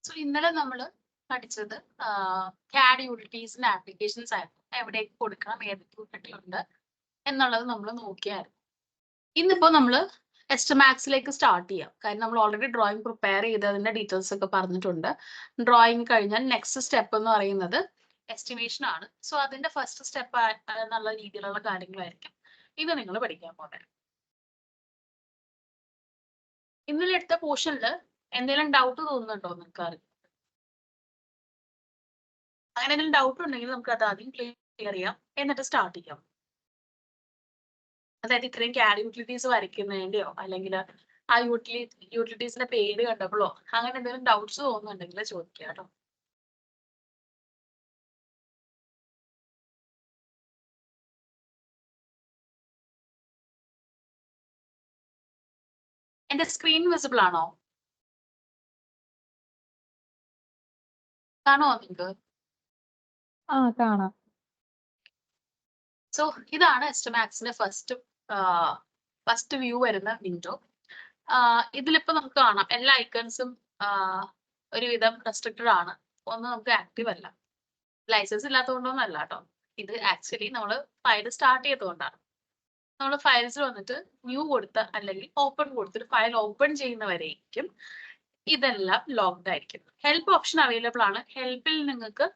So ഇന്നലെ നമ്മൾ പഠിച്ചത് CAD യൂട്ടിലിറ്റീസിന്റെ ആപ്ലിക്കേഷൻസ് ആയിരുന്നു. എവിടേക്ക് കൊടുക്കണം, ഏതൊക്കെ യൂട്ടിലിറ്റി എന്നുള്ളത് നമ്മൾ നോക്കിയായിരുന്നു. ഇന്നിപ്പോ നമ്മൾ എസ്റ്റമാക്സിലേക്ക് സ്റ്റാർട്ട് ചെയ്യാം. കാര്യം നമ്മൾ ഓൾറെഡി ഡ്രോയിങ് പ്രിപ്പയർ ചെയ്ത് അതിന്റെ ഡീറ്റെയിൽസ് ഒക്കെ പറഞ്ഞിട്ടുണ്ട്. ഡ്രോയിങ് കഴിഞ്ഞാൽ നെക്സ്റ്റ് സ്റ്റെപ്പ് എന്ന് പറയുന്നത് എസ്റ്റിമേഷൻ ആണ്. സോ അതിന്റെ ഫസ്റ്റ് സ്റ്റെപ്പ് എന്നുള്ള രീതിയിലുള്ള കാര്യങ്ങളായിരിക്കും ഇത് നിങ്ങൾ പഠിക്കാൻ പോകുന്നത്. ഇന്നലെ എടുത്ത പോർഷനിൽ എന്തെങ്കിലും ഡൗട്ട് തോന്നുന്നുണ്ടോ നിങ്ങൾക്ക് അറിയാം? അങ്ങനെ എന്തെങ്കിലും ഡൗട്ട് ഉണ്ടെങ്കിൽ നമുക്ക് അത് ആദ്യം ക്ലിയർ ചെയ്യാം, എന്നിട്ട് സ്റ്റാർട്ട് ചെയ്യാം. അതായത് ഇത്രയും CAD യൂട്ടിലിറ്റീസ് വരയ്ക്കുന്നതിന്റെയോ അല്ലെങ്കിൽ ആ യൂട്ടിലിറ്റീസിന്റെ പേര് കണ്ടപ്പോഴോ അങ്ങനെ എന്തെങ്കിലും ഡൗട്ട്സ് തോന്നുന്നുണ്ടെങ്കിൽ ചോദിക്കുക കേട്ടോ. എന്റെ സ്ക്രീൻ വിസിബിൾ ആണോ? കാണോ നിങ്ങൾക്ക്? കാണാം. സോ ഇതാണ് എസ്റ്റമാക്സിന്റെ ഫസ്റ്റ് വ്യൂ വരുന്ന വിൻഡോ. ഇതിലിപ്പോ നമുക്ക് കാണാം എല്ലാ ഐക്കൺസും ഒരുവിധം റെസ്ട്രിക്റ്റഡ് ആണ്. ഒന്നും നമുക്ക് ആക്റ്റീവ് അല്ല. ലൈസൻസ് ഇല്ലാത്തതുകൊണ്ടൊന്നും കേട്ടോ. ഇത് ആക്ച്വലി നമ്മൾ ഫയൽ സ്റ്റാർട്ട് ചെയ്തുകൊണ്ടാണ്. നമ്മൾ ഫയൽസിൽ വന്നിട്ട് ന്യൂ കൊടുത്ത അല്ലെങ്കിൽ ഓപ്പൺ കൊടുത്തിട്ട് ഫയൽ ഓപ്പൺ ചെയ്യുന്നവരേക്കും ഇതെല്ലാം ലോക്ക്ഡ് ആയിരിക്കും. ഹെൽപ്പ് ഓപ്ഷൻ അവൈലബിൾ ആണ്. ഹെൽപ്പിൽ നിങ്ങൾക്ക്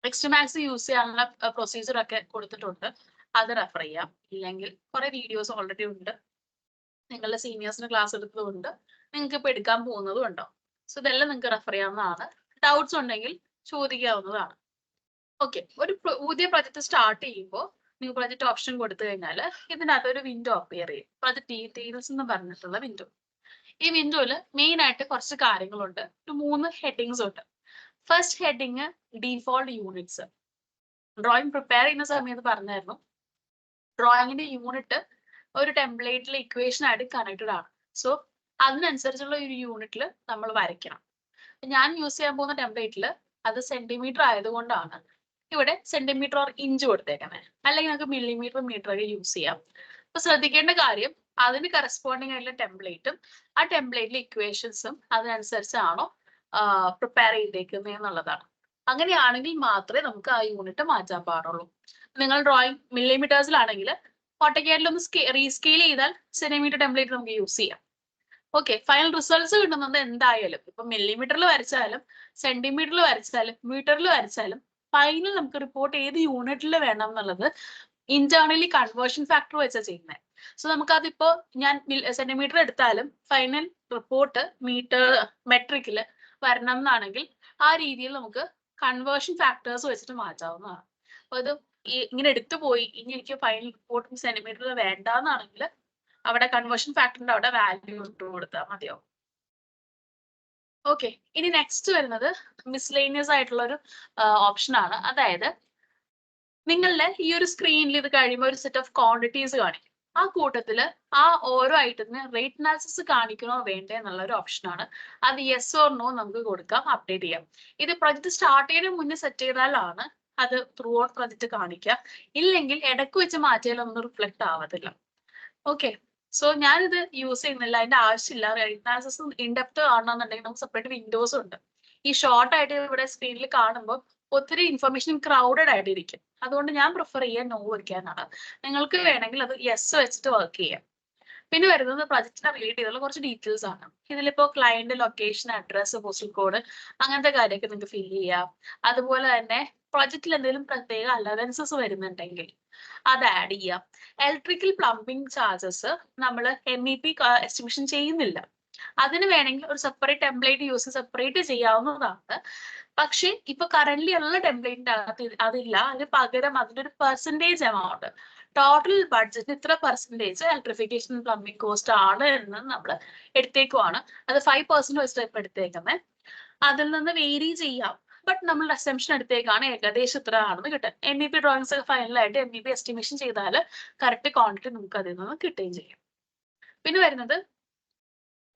എസ്റ്റമാക്സ് യൂസ് ചെയ്യാനുള്ള പ്രൊസീജിയർ ഒക്കെ കൊടുത്തിട്ടുണ്ട്. അത് റെഫർ ചെയ്യാം. ഇല്ലെങ്കിൽ കുറെ വീഡിയോസ് ഓൾറെഡി ഉണ്ട്. നിങ്ങളുടെ സീനിയേഴ്സിന് ക്ലാസ് എടുത്തതുകൊണ്ട് നിങ്ങൾക്ക് ഇപ്പൊ എടുക്കാൻ പോകുന്നതും ഉണ്ടോ. സോ ഇതെല്ലാം നിങ്ങൾക്ക് റെഫർ ചെയ്യാവുന്നതാണ്. ഡൗട്ട്സ് ഉണ്ടെങ്കിൽ ചോദിക്കാവുന്നതാണ്. ഓക്കെ, ഒരു പുതിയ പ്രൊജക്ട് സ്റ്റാർട്ട് ചെയ്യുമ്പോൾ നിങ്ങൾ പ്രൊജക്ട് ഓപ്ഷൻ കൊടുത്തു കഴിഞ്ഞാൽ ഇതിനകത്ത് ഒരു വിൻഡോ അപ്പിയർ ചെയ്യും. പ്രൊജക്ട് ഡീറ്റെയിൽസ് എന്ന് പറഞ്ഞിട്ടുള്ള വിൻഡോ. ഈ വിൻഡോയിൽ മെയിൻ ആയിട്ട് കുറച്ച് കാര്യങ്ങളുണ്ട്. 3 ഹെഡിങ്സ് ഉണ്ട്. First heading default units. Drawing prepare ചെയ്യുന്ന സമയത്ത് പറഞ്ഞായിരുന്നു ഡ്രോയിങ്ങിന്റെ യൂണിറ്റ് ഒരു ടെംപ്ലേറ്റിലെ ഇക്വേഷൻ ആയിട്ട് കണക്റ്റഡ് ആണ്. സോ അതിനനുസരിച്ചുള്ള ഒരു യൂണിറ്റിൽ നമ്മൾ വരയ്ക്കണം. ഞാൻ യൂസ് ചെയ്യാൻ പോകുന്ന ടെംപ്ലേറ്റിൽ അത് സെന്റിമീറ്റർ ആയതുകൊണ്ടാണ് ഇവിടെ സെന്റിമീറ്റർ ഓർ ഇഞ്ച് കൊടുത്തേക്കുന്നത്. അല്ലെങ്കിൽ നമുക്ക് മില്ലിമീറ്റർ, മീറ്റർ ഒക്കെ യൂസ് ചെയ്യാം. അപ്പൊ ശ്രദ്ധിക്കേണ്ട കാര്യം അതിന് കറസ്പോണ്ടിങ് ആയിട്ടുള്ള ടെംപ്ലേറ്റും ആ ടെംപ്ലേറ്റിലെ ഇക്വേഷൻസും അതിനനുസരിച്ചാണോ പ്രിപ്പയർ ചെയ്തേക്കുന്നത് എന്നുള്ളതാണ്. അങ്ങനെയാണെങ്കിൽ മാത്രമേ നമുക്ക് ആ യൂണിറ്റ് മാറ്റാൻ പാടുള്ളൂ. നിങ്ങൾ ഡ്രോയിങ് മില്ലിമീറ്റേഴ്സിലാണെങ്കിൽ ഓട്ടോക്യാഡിൽ ഒന്ന് റീസ്കെയിൽ ചെയ്താൽ സെന്റിമീറ്റർ ടെംപ്ലേറ്റ് നമുക്ക് യൂസ് ചെയ്യാം. ഓക്കെ, ഫൈനൽ റിസൾട്ട്സ് കിട്ടുന്നത് എന്തായാലും ഇപ്പൊ മില്ലിമീറ്ററിൽ വരച്ചാലും സെന്റിമീറ്ററിൽ വരച്ചാലും മീറ്ററിൽ വരച്ചാലും ഫൈനൽ നമുക്ക് റിപ്പോർട്ട് ഏത് യൂണിറ്റിൽ വേണം എന്നുള്ളത് ഇന്റേർണലി കൺവേർഷൻ ഫാക്ടർ വെച്ചാണ് ചെയ്യുന്നത്. സോ നമുക്കതിപ്പോ ഞാൻ സെന്റിമീറ്റർ എടുത്താലും ഫൈനൽ റിപ്പോർട്ട് മെട്രിക്കിൽ വരണം എന്നാണെങ്കിൽ ആ രീതിയിൽ നമുക്ക് കൺവേർഷൻ ഫാക്ടേഴ്സ് വെച്ചിട്ട് മാറ്റാവുന്നതാണ്. അപ്പൊ ഇത് ഇങ്ങനെ എടുത്തു പോയി ഇനി എനിക്ക് ഫൈനൽ റിപ്പോർട്ട് സെന്റിമീറ്ററിൽ വേണ്ടാന്നാണെങ്കിൽ അവിടെ കൺവേർഷൻ ഫാക്ടറിന്റെ അവിടെ വാല്യൂ ഇട്ട് കൊടുത്താൽ മതിയോ. ഓക്കെ, ഇനി നെക്സ്റ്റ് വരുന്നത് മിസ്ലേനിയസ് ആയിട്ടുള്ള ഒരു ഓപ്ഷൻ ആണ്. അതായത് നിങ്ങളുടെ ഈ ഒരു സ്ക്രീനിൽ ഇത് കഴിയുമ്പോൾ ഒരു സെറ്റ് ഓഫ് ക്വാണ്ടിറ്റീസ് കാണിക്കും. ആ കൂട്ടത്തില് ആ ഓരോ ഐറ്റത്തിന് റേറ്റ് അനാലിസിസ് കാണിക്കണോ വേണ്ടേ എന്നുള്ള ഒരു ഓപ്ഷനാണ്. അത് യെസ് ഓർ നോ നമുക്ക് കൊടുക്കാം, അപ്ഡേറ്റ് ചെയ്യാം. ഇത് പ്രൊജക്ട് സ്റ്റാർട്ട് ചെയ്യുന്നതിന് മുന്നേ സെറ്റ് ചെയ്താലാണ് അത് ത്രൂ ഔട്ട് പ്രൊജക്ട് കാണിക്കുക. ഇല്ലെങ്കിൽ ഇടയ്ക്ക് വെച്ച് മാറ്റിയാലൊന്നും റിഫ്ലക്ട് ആവത്തില്ല. ഓക്കെ, സോ ഞാനിത് യൂസ് ചെയ്യുന്നില്ല, അതിന്റെ ആവശ്യമില്ല. റേറ്റ് അനാലിസിസ് ഇൻഡെപ്ത് കാണണമെന്നുണ്ടെങ്കിൽ നമുക്ക് സെപ്പറേറ്റ് വിൻഡോസ് ഉണ്ട്. ഈ ഷോർട്ട് ആയിട്ട് ഇവിടെ സ്ക്രീനിൽ കാണുമ്പോൾ ഒത്തിരി ഇൻഫർമേഷൻ ക്രൗഡഡ് ആയിട്ടിരിക്കും. അതുകൊണ്ട് ഞാൻ പ്രിഫർ ചെയ്യാൻ നോ വയ്ക്കാനാണ്. നിങ്ങൾക്ക് വേണമെങ്കിൽ അത് യെസ് വെച്ചിട്ട് വർക്ക് ചെയ്യാം. പിന്നെ വരുന്നത് പ്രൊജക്റ്റിനെ റിലേറ്റ് ചെയ്തുള്ള കുറച്ച് ഡീറ്റെയിൽസ് ആണ്. ഇതിലിപ്പോ client location, address, postal code അങ്ങനത്തെ കാര്യമൊക്കെ നിങ്ങൾക്ക് ഫില്ല് ചെയ്യാം. അതുപോലെ തന്നെ പ്രൊജക്റ്റിൽ എന്തെങ്കിലും പ്രത്യേക അലവൻസസ് വരുന്നുണ്ടെങ്കിൽ അത് ആഡ് ചെയ്യാം. ഇലക്ട്രിക്കൽ പ്ലംബിംഗ് ചാർജസ് നമ്മൾ MEP എസ്റ്റിമേഷൻ ചെയ്യുന്നില്ല. അതിന് വേണമെങ്കിൽ ഒരു സെപ്പറേറ്റ് ടെംപ്ലേറ്റ് യൂസ് സെപ്പറേറ്റ് ചെയ്യാവുന്നതാണ്. പക്ഷെ ഇപ്പൊ കറന്റ്ലി ഉള്ള ടെംപ്ലേറ്റിന്റെ അകത്ത് അതില്ല. അതിന് പകരം അതിന്റെ ഒരു പെർസെന്റേജ് എമൗണ്ട് ടോട്ടൽ ബഡ്ജറ്റ് ഇത്ര പെർസെന്റേജ് ഇലക്ട്രിഫിക്കേഷൻ പ്ലംബിംഗ് കോസ്റ്റ് ആണ് എന്ന് നമ്മൾ എടുത്തേക്കുവാണ്. അത് 5% വെച്ചിട്ട് ഇപ്പൊ എടുത്തേക്കുന്നത്. അതിൽ നിന്ന് വേരി ചെയ്യാം. ബട്ട് നമ്മൾ അസംഷൻ എടുത്തേക്കാണ് ഏകദേശം ഇത്ര ആണെന്ന് കിട്ടാൻ. MEP ഡ്രോയിങ്സ് ഒക്കെ ഫൈനലായിട്ട് MEP എസ്റ്റിമേഷൻ ചെയ്താൽ കറക്റ്റ് ക്വാണ്ടിറ്റി നമുക്ക് അതിൽ നിന്ന് കിട്ടുകയും ചെയ്യും. പിന്നെ വരുന്നത്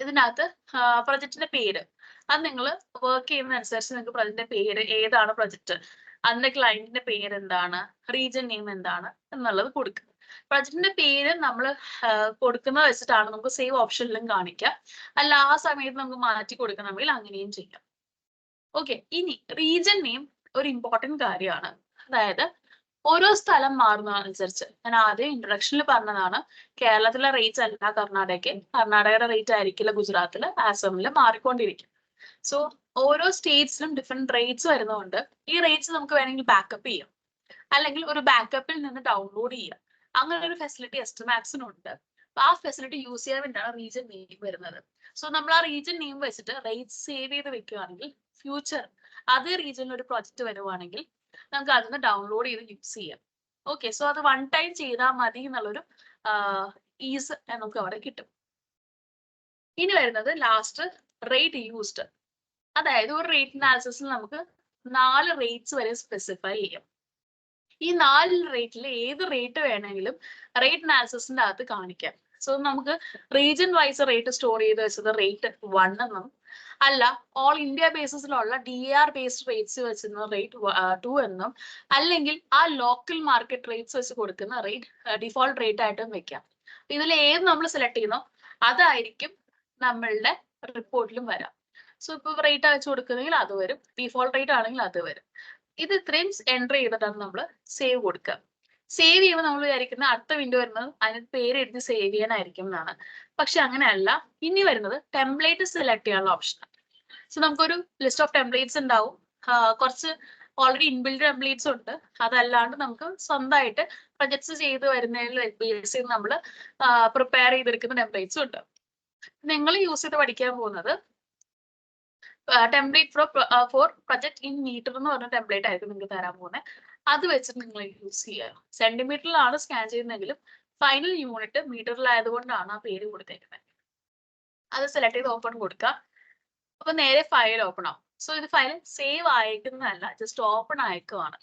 ഇതിനകത്ത് പ്രൊജക്റ്റിന്റെ പേര്. അത് നിങ്ങൾ വർക്ക് ചെയ്യുന്നതനുസരിച്ച് നിങ്ങൾക്ക് പ്രൊജക്റ്റിന്റെ പേര്, ഏതാണ് പ്രൊജക്ട്, അതിന്റെ ക്ലയന്റിന്റെ പേര് എന്താണ്, റീജിയൻ നെയിം എന്താണ് എന്നുള്ളത് കൊടുക്കുക. പ്രൊജക്റ്റിന്റെ പേര് നമ്മൾ കൊടുക്കുന്നത് വെച്ചിട്ടാണ് നമുക്ക് സേവ് ഓപ്ഷനിലും കാണിക്കുക. അല്ല ആ സമയത്ത് നമുക്ക് മാറ്റി കൊടുക്കണമെങ്കിൽ അങ്ങനെയും ചെയ്യാം. ഓക്കെ, ഇനി റീജിയൻ നെയിം ഒരു ഇമ്പോർട്ടന്റ് കാര്യമാണ്. അതായത് ഓരോ സ്ഥലം മാറുന്നതനുസരിച്ച്, ഞാൻ ആദ്യം ഇൻട്രൊഡക്ഷനിൽ പറഞ്ഞതാണ്, കേരളത്തിലെ റേറ്റ് അല്ല കർണാടകയുടെ റേറ്റ് ആയിരിക്കില്ല ഗുജറാത്തില്, ആസാമില് മാറിക്കൊണ്ടിരിക്കും. സോ ഓരോ സ്റ്റേറ്റ്സിലും ഡിഫറെന്റ് റേറ്റ്സ് വരുന്നതുകൊണ്ട് ഈ റേറ്റ്സ് നമുക്ക് വേണമെങ്കിൽ ബാക്കപ്പ് ചെയ്യാം, അല്ലെങ്കിൽ ഒരു ബാക്കപ്പിൽ നിന്ന് ഡൗൺലോഡ് ചെയ്യാം. അങ്ങനെ ഒരു ഫെസിലിറ്റി എസ്റ്റമാക്സിനുണ്ട്. ആ ഫെസിലിറ്റി യൂസ് ചെയ്യാൻ വേണ്ടിയാണ് റീജിയൻ നെയിം വരുന്നത്. സോ നമ്മൾ ആ റീജിയൻ നെയിം വെച്ചിട്ട് റേറ്റ് സേവ് ചെയ്ത് വെക്കുകയാണെങ്കിൽ ഫ്യൂച്ചർ അതേ റീജിയനിൽ ഒരു പ്രൊജക്ട് വരുവാണെങ്കിൽ നമുക്ക് അതിന് ഡൗൺലോഡ് ചെയ്ത് യൂസ് ചെയ്യാം. ഓക്കെ, സോ അത് വൺ ടൈം ചെയ്താൽ മതി എന്നുള്ളൊരു ഈസ് നമുക്ക് അവിടെ കിട്ടും. ഇനി വരുന്നത് ലാസ്റ്റ് റേറ്റ് യൂസ്ഡ്. അതായത് ഒരു റേറ്റ് അനാലിസിസിൽ നമുക്ക് 4 റേറ്റ്സ് വരെ സ്പെസിഫൈ ചെയ്യാം. ഈ 4 റേറ്റിൽ ഏത് റേറ്റ് വേണമെങ്കിലും റേറ്റ് അനാലിസിസിന്റെ അകത്ത് കാണിക്കാം. സോ നമുക്ക് റീജിയൻ വൈസ് റേറ്റ് സ്റ്റോർ ചെയ്ത് വെച്ചത് റേറ്റ് 1 എന്നും, അല്ല ഓൾ ഇന്ത്യ ബേസിസിലുള്ള DAR ബേസ്ഡ് റേറ്റ്സ് വെച്ചിരുന്ന റേറ്റ് 2 എന്നും, അല്ലെങ്കിൽ ആ ലോക്കൽ മാർക്കറ്റ് റേറ്റ്സ് വെച്ച് കൊടുക്കുന്ന റേറ്റ് ഡിഫോൾട്ട് റേറ്റ് ആയിട്ടും വെക്കാം. ഇതിൽ ഏത് നമ്മൾ സെലക്ട് ചെയ്യുന്നോ അതായിരിക്കും നമ്മളുടെ റിപ്പോർട്ടിലും വരാം. സോ ഇപ്പൊ റേറ്റ് അയച്ചു കൊടുക്കുന്നെങ്കിൽ അത് വരും, ഡിഫോൾട്ട് റേറ്റ് ആണെങ്കിൽ അത് വരും. ഇത് ഇത്രയും എൻ്റർ ചെയ്തിട്ടാണ് നമ്മൾ സേവ് കൊടുക്കുക. സേവ് ചെയ്യുമ്പോൾ നമ്മൾ വിചാരിക്കുന്ന അടുത്ത വിൻഡോ വരുന്നത് അതിന് പേര് എഴുതി സേവ് ചെയ്യാനായിരിക്കും എന്നാണ്. പക്ഷെ അങ്ങനെയല്ല. ഇനി വരുന്നത് ടെംപ്ലേറ്റ് സെലക്ട് ചെയ്യാനുള്ള ഓപ്ഷനാണ്. സോ നമുക്കൊരു ലിസ്റ്റ് ഓഫ് ടെംപ്ലേറ്റ്സ് ഉണ്ടാവും. കുറച്ച് ഓൾറെഡി ഇൻബിൽഡ് ടെംപ്ലേറ്റ്സ് ഉണ്ട്. അതല്ലാണ്ട് നമുക്ക് സ്വന്തമായിട്ട് പ്രൊജക്ട്സ് ചെയ്ത് വരുന്നതിൽ ബേസ് ചെയ്ത് നമ്മൾ പ്രിപ്പയർ ചെയ്തെടുക്കുന്ന ടെംപ്ലേറ്റ്സും ഉണ്ട്. നിങ്ങൾ യൂസ് ചെയ്ത് പഠിക്കാൻ പോകുന്നത് template for project in meter എന്ന് പറഞ്ഞ ടെംപ്ലേറ്റ് ആയിരിക്കും നിങ്ങൾക്ക് തരാൻ പോകുന്നത്. അത് വെച്ചിട്ട് നിങ്ങൾ യൂസ് ചെയ്യുക. സെന്റിമീറ്ററിലാണ് സ്കാൻ ചെയ്യുന്നതെങ്കിലും ഫൈനൽ യൂണിറ്റ് മീറ്ററിലായതുകൊണ്ടാണ് ആ പേര് കൊടുത്തേക്കുന്നത്. അത് സെലക്ട് ചെയ്ത് ഓപ്പൺ കൊടുക്കുക. അപ്പൊ നേരെ ഫയൽ ഓപ്പൺ ആവും. സോ ഇത് ഫയൽ സേവ് ആയിരിക്കുന്നതല്ല, ജസ്റ്റ് ഓപ്പൺ ആയേക്കുവാണ്.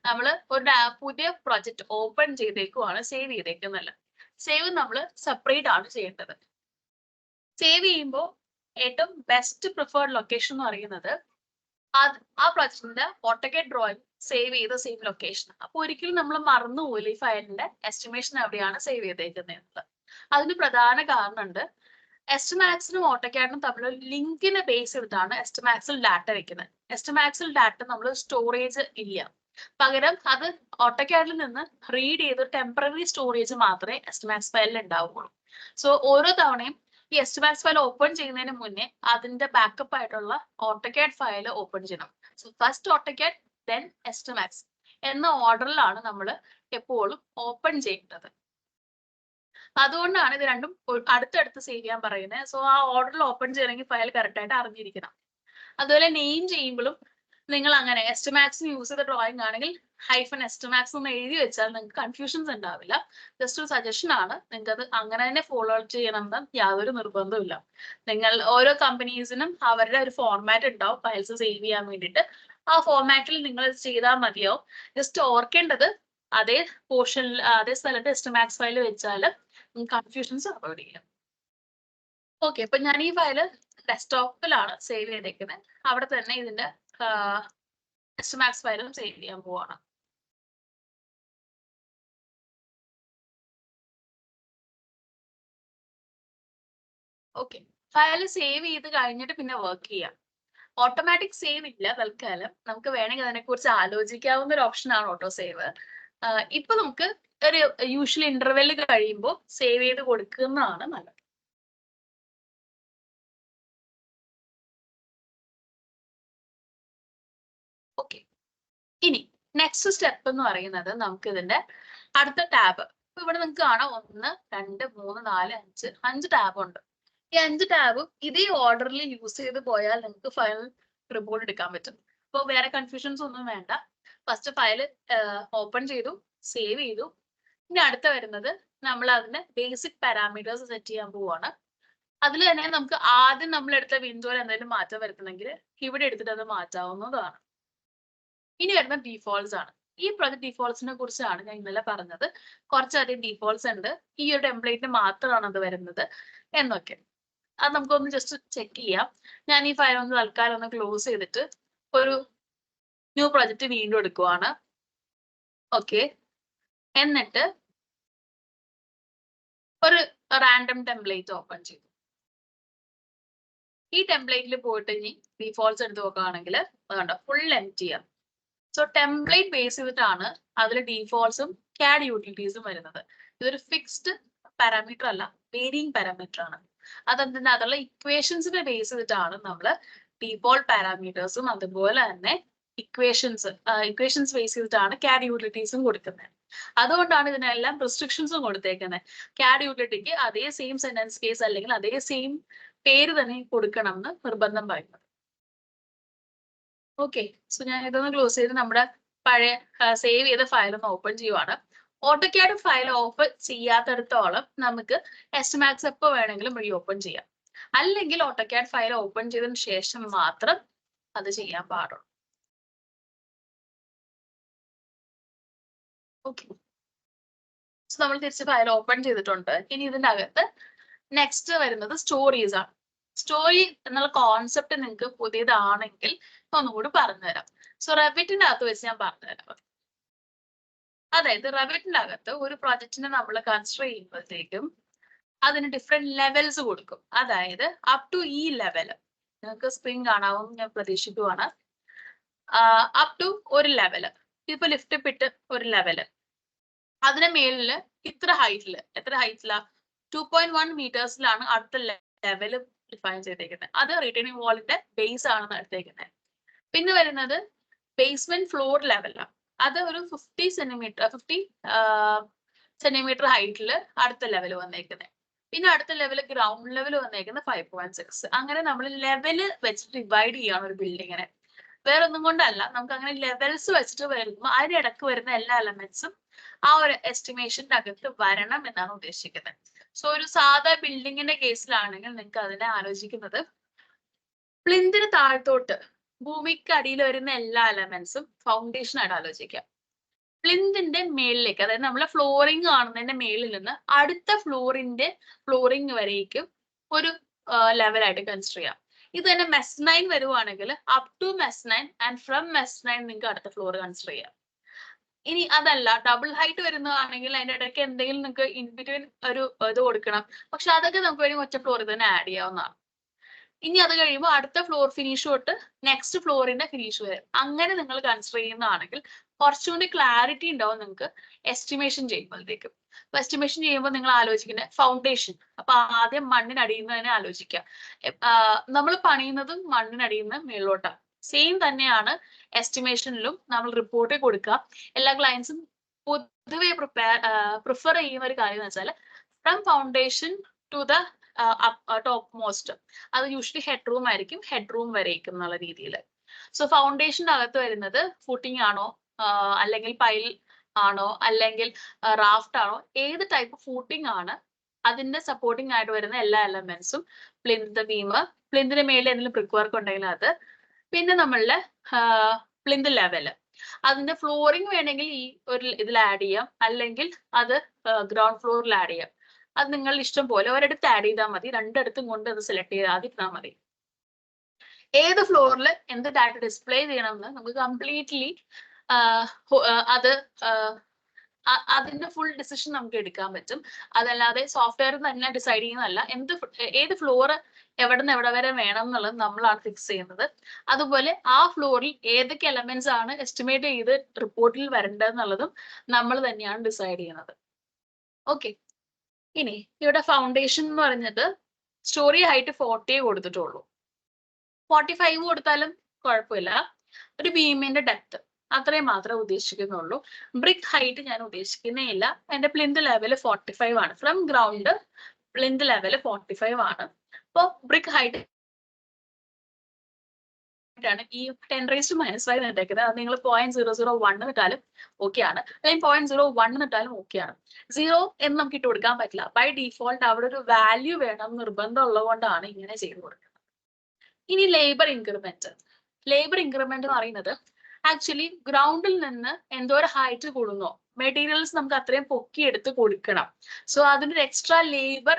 നമ്മൾ ഒരു പുതിയ പ്രൊജക്ട് ഓപ്പൺ ചെയ്തേക്കുവാണ്, സേവ് ചെയ്തേക്കുന്നല്ല. സേവ് നമ്മൾ സെപ്പറേറ്റ് ആണ് ചെയ്യേണ്ടത്. സേവ് ചെയ്യുമ്പോൾ ഏറ്റവും ബെസ്റ്റ് പ്രിഫേർഡ് ലൊക്കേഷൻ എന്ന് പറയുന്നത് ആ പ്രൊജക്ടിന്റെ ഓട്ടോകാഡ് ഡ്രോയിങ് സേവ് ചെയ്ത സെയിം ലൊക്കേഷൻ. അപ്പൊ ഒരിക്കലും നമ്മൾ മറന്നുപോയില്ല ഈ ഫയലിന്റെ എസ്റ്റിമേഷൻ എവിടെയാണ് സേവ് ചെയ്തേക്കുന്നത്. അതിന് പ്രധാന കാരണമുണ്ട്. എസ്റ്റമാക്സിനും ഓട്ടോകാഡിനും തമ്മിൽ ലിങ്കിനെ ബേസ് ചെയ്തിട്ടാണ് എസ്റ്റമാക്സിൽ ഡാറ്റ വെക്കുന്നത്. എസ്റ്റമാക്സിൽ ഡാറ്റ നമ്മൾ സ്റ്റോറേജ് ഇല്ല, പകരം അത് ഓട്ടോകാഡിൽ നിന്ന് റീഡ് ചെയ്ത് ടെമ്പററി സ്റ്റോറേജ് മാത്രമേ എസ്റ്റമാക്സ് ഫയലിൽ ഉണ്ടാവുകയുള്ളൂ. സോ ഓരോ തവണയും ഈ എസ്റ്റമാക്സ് ഫയൽ ഓപ്പൺ ചെയ്യുന്നതിന് മുന്നേ അതിന്റെ ബാക്കപ്പ് ആയിട്ടുള്ള ഓട്ടോകാഡ് ഫയൽ ഓപ്പൺ ചെയ്യണം. സോ ഫസ്റ്റ് ഓട്ടോകാഡ് ദെൻ എസ്റ്റമാക്സ് എന്ന ഓർഡറിലാണ് നമ്മൾ എപ്പോഴും ഓപ്പൺ ചെയ്യേണ്ടത്. അതുകൊണ്ടാണ് ഇത് രണ്ടും അടുത്തടുത്ത് സേവ് ചെയ്യാൻ പറയുന്നത്. സോ ആ ഓർഡറിൽ ഓപ്പൺ ചെയ്യണമെങ്കിൽ ഫയൽ കറക്റ്റ് ആയിട്ട് അറിഞ്ഞിരിക്കണം. അതുപോലെ നെയിം ചെയ്യുമ്പോഴും നിങ്ങൾ അങ്ങനെ എസ്റ്റമാക്സിന് യൂസ് ചെയ്ത ഡ്രോയിങ് ആണെങ്കിൽ ഹൈഫൻ എസ്റ്റമാക്സ് എന്ന് എഴുതി വെച്ചാൽ നിങ്ങൾക്ക് കൺഫ്യൂഷൻസ് ഉണ്ടാവില്ല. ജസ്റ്റ് ഒരു സജഷൻ ആണ്, നിങ്ങൾക്ക് അത് അങ്ങനെ തന്നെ ഫോളോ ചെയ്യണമെന്ന് യാതൊരു നിർബന്ധമില്ല. നിങ്ങൾ ഓരോ കമ്പനീസിനും അവരുടെ ഒരു ഫോർമാറ്റ് ഉണ്ടാവും ഫയൽസ് സേവ് ചെയ്യാൻ വേണ്ടിയിട്ട്. ആ ഫോർമാറ്റിൽ നിങ്ങൾ ചെയ്താൽ മതിയാവും. ജസ്റ്റ് ഓർക്കേണ്ടത് അതേ പോർഷനിൽ അതേ സ്ഥലത്ത് എസ്റ്റമാക്സ് ഫയൽ വെച്ചാൽ കൺഫ്യൂഷൻസ് അവോയ്ഡ് ചെയ്യാം. ഓക്കെ, അപ്പൊ ഞാൻ ഈ ഫയല് ഡെസ്ക്ടോപ്പിലാണ് സേവ് ചെയ്തേക്കുന്നത്. അവിടെ തന്നെ ഇതിന്റെ എസ്റ്റമാക്സ് ഫയലും സേവ് ചെയ്യാൻ പോവാണ്. ഓക്കെ, ഫയൽ സേവ് ചെയ്ത് കഴിഞ്ഞിട്ട് പിന്നെ വർക്ക് ചെയ്യാം. ഓട്ടോമാറ്റിക് സേവ് ഇല്ല തൽക്കാലം. നമുക്ക് വേണമെങ്കിൽ അതിനെ കുറിച്ച് ആലോചിക്കാവുന്ന ഒരു ഓപ്ഷൻ ആണ് ഓട്ടോ സേവ്. ഇപ്പൊ നമുക്ക് ഒരു യൂഷ്വൽ ഇന്റർവെൽ കഴിയുമ്പോൾ സേവ് ചെയ്ത് കൊടുക്കുന്നതാണ് നല്ലത്. ഓക്കെ, ഇനി നെക്സ്റ്റ് സ്റ്റെപ്പ് എന്ന് പറയുന്നത് നമുക്ക് ഇതിന്റെ അടുത്ത ടാബ്. ഇവിടെ നിങ്ങൾക്ക് കാണാം 1, 2, 3, 4, 5 ടാബ് ഉണ്ട്. ഈ 5 ടാബും ഇതേ ഓർഡറിൽ യൂസ് ചെയ്ത് പോയാൽ നിങ്ങൾക്ക് ഫയൽ റിപ്പോർട്ട് എടുക്കാൻ പറ്റും. അപ്പോൾ വേറെ കൺഫ്യൂഷൻസ് ഒന്നും വേണ്ട. ഫസ്റ്റ് ഫയൽ ഓപ്പൺ ചെയ്തു, സേവ് ചെയ്തു. ഇനി അടുത്ത വരുന്നത് നമ്മൾ അതിന്റെ ബേസിക് പാരാമീറ്റേഴ്സ് സെറ്റ് ചെയ്യാൻ പോവാണ്. അതിൽ തന്നെ നമുക്ക് ആദ്യം നമ്മൾ എടുത്ത വിൻഡോയിൽ എന്തെങ്കിലും മാറ്റം വരുത്തണമെങ്കിൽ ഇവിടെ എടുത്തിട്ട് അത് മാറ്റാവുന്നതാണ്. ഇനി വരുന്ന ഡിഫോൾട്ട്സ് ആണ്. ഈ പ്രൊജക്ട് ഡിഫോൾട്ട്സിനെ കുറിച്ചാണ് ഞാൻ ഇന്നലെ പറഞ്ഞത്. കുറച്ചധികം ഡിഫോൾട്ട്സ് ഉണ്ട്, ഈ ഒരു ടെംപ്ലേറ്റിന് മാത്രമാണ് അത് വരുന്നത് എന്നൊക്കെ. അത് നമുക്കൊന്ന് ജസ്റ്റ് ചെക്ക് ചെയ്യാം. ഞാൻ ഈ ഫയൽ ഒന്ന് തൽക്കാലം ഒന്ന് ക്ലോസ് ചെയ്തിട്ട് ഒരു ന്യൂ പ്രൊജക്ട് വീണ്ടും എടുക്കുവാണ്. ഓക്കെ, എന്നിട്ട് ഒരു റാൻഡം ടെംപ്ലേറ്റ് ഓപ്പൺ ചെയ്തു. ഈ ടെംപ്ലേറ്റിൽ പോയിട്ട് ഇനി ഡിഫോൾട്ട്സ് എടുത്ത് നോക്കുകയാണെങ്കിൽ കണ്ടോ ഫുൾ എംറ്റി ആണ്. സോ ടെംപ്ലേറ്റ് ബേസ് ചെയ്തിട്ടാണ് അതിൽ ഡിഫോൾട്ട്സും CAD യൂട്ടിലിറ്റീസും വരുന്നത്. ഇതൊരു ഫിക്സ്ഡ് പാരാമീറ്റർ അല്ല, വേരിയിങ് പാരാമീറ്റർ ആണ്. അതെന്തിനാ അതുള്ള ഇക്വേഷൻസിനെ ബേസ് ചെയ്തിട്ടാണ് നമ്മൾ ഡിഫോൾട്ട് പാരാമീറ്റേഴ്സും അതുപോലെ തന്നെ ഇക്വേഷൻസ് ബേസ് ചെയ്തിട്ടാണ് CAD യൂട്ടിലിറ്റീസും കൊടുക്കുന്നത്. അതുകൊണ്ടാണ് ഇതിനെല്ലാം റെസ്ട്രിക്ഷൻസും കൊടുത്തേക്കുന്നത്. CAD യൂട്ടിലിറ്റിക്ക് അതേ സെയിം സെന്റൻസ് കേസ് അല്ലെങ്കിൽ അതേ സെയിം പേര് തന്നെ കൊടുക്കണം എന്ന് നിർബന്ധം പറയുന്നത്. ഓക്കെ, സോ ഞാൻ ഇതൊന്ന് ക്ലോസ് ചെയ്ത് നമ്മുടെ പഴയ സേവ് ചെയ്ത ഫയൽ ഒന്ന് ഓപ്പൺ ചെയ്യുവാണ്. AutoCAD ഫയൽ ഓപ്പൺ ചെയ്യാത്തടത്തോളം നമുക്ക് എസ്റ്റിമാക്സ് എപ്പോൾ വേണമെങ്കിലും റീ ഓപ്പൺ ചെയ്യാം. അല്ലെങ്കിൽ AutoCAD ഫയൽ ഓപ്പൺ ചെയ്തതിന് ശേഷം മാത്രം അത് ചെയ്യാൻ പാടുള്ളൂ. ഓക്കെ, സോ നമ്മൾ തിരിച്ച് ഫയൽ ഓപ്പൺ ചെയ്തിട്ടുണ്ട്. ഇനി ഇതിന്റെ അകത്ത് നെക്സ്റ്റ് വരുന്നത് സ്റ്റോറീസ് ആണ്. സ്റ്റോറി എന്നുള്ള കോൺസെപ്റ്റ് നിങ്ങൾക്ക് പുതിയതാണെങ്കിൽ ഒന്നുകൂടി പറഞ്ഞുതരാം. സോ റെവിറ്റിന്റെ അകത്ത് വെച്ച് ഞാൻ പറഞ്ഞുതരാം. അതായത് റെവിറ്റിന്റെ അകത്ത് ഒരു പ്രൊജക്റ്റിനെ നമ്മൾ കൺസിഡർ ചെയ്യുമ്പോഴത്തേക്കും അതിന് ഡിഫറെന്റ് ലെവൽസ് കൊടുക്കും. അതായത് അപ് ടു ഈ ലെവൽ നിങ്ങൾക്ക് സ്ക്രീൻ കാണാവും ഞാൻ പ്രതീക്ഷിക്കുവാണ്. അപ് ടു ഒരു ലെവല്, ഇപ്പൊ ലിഫ്റ്റ് പിട്ട് ഒരു ലെവല്, അതിന് മേളില് ഇത്ര ഹൈറ്റില്, എത്ര ഹൈറ്റിലാ 2.1 മീറ്റേഴ്സിലാണ് അടുത്ത ലെവല് ഡിഫൈൻ ചെയ്തേക്കുന്നത്. അത് റിട്ടേണിംഗ് വാളിന്റെ ബേസ് ആണെന്ന് എടുത്തേക്കുന്നത്. പിന്നെ വരുന്നത് ബേസ്മെന്റ് ഫ്ലോർ ലെവലാണ്. അത് ഒരു 50 സെന്റിമീറ്റർ ഹൈറ്റിൽ അടുത്ത ലെവൽ വന്നേക്കുന്നത്. പിന്നെ അടുത്ത ലെവൽ ഗ്രൗണ്ട് ലെവൽ വന്നേക്കുന്നത് 5.6. അങ്ങനെ നമ്മൾ ലെവല് വെച്ചിട്ട് ഡിവൈഡ് ചെയ്യാണ് ഒരു ബിൽഡിങ്ങിനെ. വേറെ ഒന്നും കൊണ്ടല്ല, നമുക്ക് അങ്ങനെ ലെവൽസ് വെച്ചിട്ട് വരുമ്പോൾ അതിനിടക്ക് വരുന്ന എല്ലാ എലമെന്റ്സും ആ ഒരു എസ്റ്റിമേഷന്റെ അകത്ത് വരണം എന്നാണ് ഉദ്ദേശിക്കുന്നത്. സോ ഒരു സാധാ ബിൽഡിങ്ങിന്റെ കേസിലാണെങ്കിൽ നിങ്ങൾക്ക് അതിനെ ആലോചിക്കുന്നത് പ്ലിന്തിന് താഴത്തോട്ട് ഭൂമിക്ക് അടിയിൽ വരുന്ന എല്ലാ എലമെന്റ്സും ഫൗണ്ടേഷൻ ആയിട്ട് ആലോചിക്കാം. പ്ലിന്തിന്റെ മേളിലേക്ക്, അതായത് നമ്മളെ ഫ്ലോറിംഗ് കാണുന്നതിന്റെ മേളിൽ നിന്ന് അടുത്ത ഫ്ലോറിംഗ് വരേക്കും ഒരു ലെവലായിട്ട് കൺസിഡർ ചെയ്യാം. ഇത് തന്നെ മെസ്നൈൻ വരുവാണെങ്കിൽ up to mezzanine and from mezzanine നിങ്ങൾക്ക് അടുത്ത ഫ്ലോർ കൺസിഡർ ചെയ്യാം. ഇനി അതല്ല ഡബിൾ ഹൈറ്റ് വരുന്നതാണെങ്കിൽ അതിന്റെ ഇടയ്ക്ക് എന്തെങ്കിലും നിങ്ങൾക്ക് ഇൻ ബിറ്റ്വീൻ ഒരു ഇത് കൊടുക്കണം. പക്ഷെ അതൊക്കെ നമുക്ക് വേണമെങ്കിൽ ഒറ്റ ഫ്ലോറിൽ തന്നെ ആഡ് ചെയ്യാവുന്നതാണ്. ഇനി അത് കഴിയുമ്പോൾ അടുത്ത ഫ്ലോർ ഫിനിഷ് തൊട്ട് നെക്സ്റ്റ് ഫ്ലോറിന്റെ ഫിനിഷ് വരെ അങ്ങനെ നിങ്ങൾ കൺസിഡർ ചെയ്യുന്നതാണെങ്കിൽ കുറച്ചുകൂടി ക്ലാരിറ്റി ഉണ്ടാവും നിങ്ങൾക്ക് എസ്റ്റിമേഷൻ ചെയ്യുമ്പോഴത്തേക്കും. അപ്പൊ എസ്റ്റിമേഷൻ ചെയ്യുമ്പോൾ നിങ്ങൾ ആലോചിക്കുന്നത് ഫൗണ്ടേഷൻ. അപ്പൊ ആദ്യം മണ്ണിനടിയുന്നതിനെ ആലോചിക്കുക. നമ്മൾ പണിയുന്നതും മണ്ണിനടിയുന്ന മേളിലോട്ടാണ്. സെയിം തന്നെയാണ് എസ്റ്റിമേഷനിലും നമ്മൾ റിപ്പോർട്ട് കൊടുക്കുക. എല്ലാ ക്ലയൻസും പൊതുവെ പ്രിഫർ ചെയ്യുന്ന ഒരു കാര്യം എന്ന് വെച്ചാൽ from foundation to the topmost, അത് യൂഷ്വലി ഹെഡ് റൂം ആയിരിക്കും, ഹെഡ് റൂം വരേക്കും എന്നുള്ള രീതിയിൽ. സോ ഫൗണ്ടേഷന്റെ അകത്ത് വരുന്നത് ഫൂട്ടിംഗ് ആണോ അല്ലെങ്കിൽ പൈൽ ആണോ അല്ലെങ്കിൽ റാഫ്റ്റ് ആണോ, ഏത് ടൈപ്പ് ഫൂട്ടിംഗ് ആണ് അതിന്റെ സപ്പോർട്ടിംഗ് ആയിട്ട് വരുന്ന എല്ലാ എലമെന്റ്സും, പ്ലിന്ത് ബീം, പ്ലിന്തിന്റെ മേളിൽ എന്തെങ്കിലും ബ്രിക്ക് വർക്ക് ഉണ്ടെങ്കിൽ അത്, പിന്നെ നമ്മളുടെ പ്ലിന്ത് ലെവല്, അതിന്റെ ഫ്ലോറിംഗ് വേണമെങ്കിൽ ഈ ഒരു ഇതിൽ ആഡ് ചെയ്യാം, അല്ലെങ്കിൽ അത് ഗ്രൗണ്ട് ഫ്ലോറിൽ ആഡ് ചെയ്യാം. അത് നിങ്ങളുടെ ഇഷ്ടം പോലെ ഒരിടത്ത് ആഡ് ചെയ്താൽ മതി, രണ്ടിടത്തും കൊണ്ട് അത് സെലക്ട് ചെയ്താൽ മതി. ഏത് ഫ്ലോറിൽ എന്ത് ഡാറ്റ ഡിസ്പ്ലേ ചെയ്യണമെന്ന് നമുക്ക് കംപ്ലീറ്റ്ലി അത് അതിന്റെ ഫുൾ ഡിസിഷൻ നമുക്ക് എടുക്കാൻ പറ്റും. അതല്ലാതെ സോഫ്റ്റ്വെയർ തന്നെ ഡിസൈഡ് ചെയ്യുന്നതല്ല. ഏത് ഫ്ലോർ എവിടെ നിന്ന് എവിടെ വരെ വേണം എന്നുള്ളത് നമ്മളാണ് ഫിക്സ് ചെയ്യുന്നത്. അതുപോലെ ആ ഫ്ലോറിൽ ഏതൊക്കെ എലമെന്റ്സ് ആണ് എസ്റ്റിമേറ്റ് ചെയ്ത് റിപ്പോർട്ടിൽ വരേണ്ടതെന്നുള്ളതും നമ്മൾ തന്നെയാണ് ഡിസൈഡ് ചെയ്യുന്നത്. ഓക്കെ, ഇനി ഇവിടെ ഫൗണ്ടേഷൻ എന്ന് പറഞ്ഞത് സ്റ്റോറി ഹൈറ്റ് 40 കൊടുത്തിട്ടുള്ളൂ. 45 കൊടുത്താലും കുഴപ്പമില്ല. ഒരു ബീമിന്റെ ഡെപ്ത് അത്രയും മാത്രമേ ഉദ്ദേശിക്കുന്നുള്ളൂ. ബ്രിക്ക് ഹൈറ്റ് ഞാൻ ഉദ്ദേശിക്കുന്നേ ഇല്ല. എന്റെ പ്ലിന്ത് ലെവൽ 45 ആണ്. ഫ്രം ഗ്രൗണ്ട് പ്ലിന്ത് ലെവൽ 45 ആണ്. അപ്പൊ ബ്രിക്ക് ഹൈറ്റ് ആണ് ഈ 10⁻⁵ ഇട്ടേക്കുന്നത്. അത് നിങ്ങൾ 0.001 ഇട്ടാലും ഓക്കെയാണ്, അല്ലെങ്കിൽ 0.01 ഇട്ടാലും ഓക്കെയാണ്. 0 എന്ന് നമുക്ക് ഇട്ട് കൊടുക്കാൻ പറ്റില്ല. ബൈ ഡിഫോൾട്ട് അവിടെ ഒരു വാല്യൂ വേണം നിർബന്ധം ഉള്ളതുകൊണ്ടാണ് ഇങ്ങനെ ചെയ്തു കൊടുക്കുന്നത്. ഇനി ലേബർ ഇൻക്രിമെന്റ് എന്ന് പറയുന്നത് ആക്ച്വലി ഗ്രൗണ്ടിൽ നിന്ന് എന്തോരം ഹൈറ്റ് കൂടുന്നോ മെറ്റീരിയൽസ് നമുക്ക് അത്രയും പൊക്കിയെടുത്ത് കൊടുക്കണം. സോ അതിനൊരു എക്സ്ട്രാ ലേബർ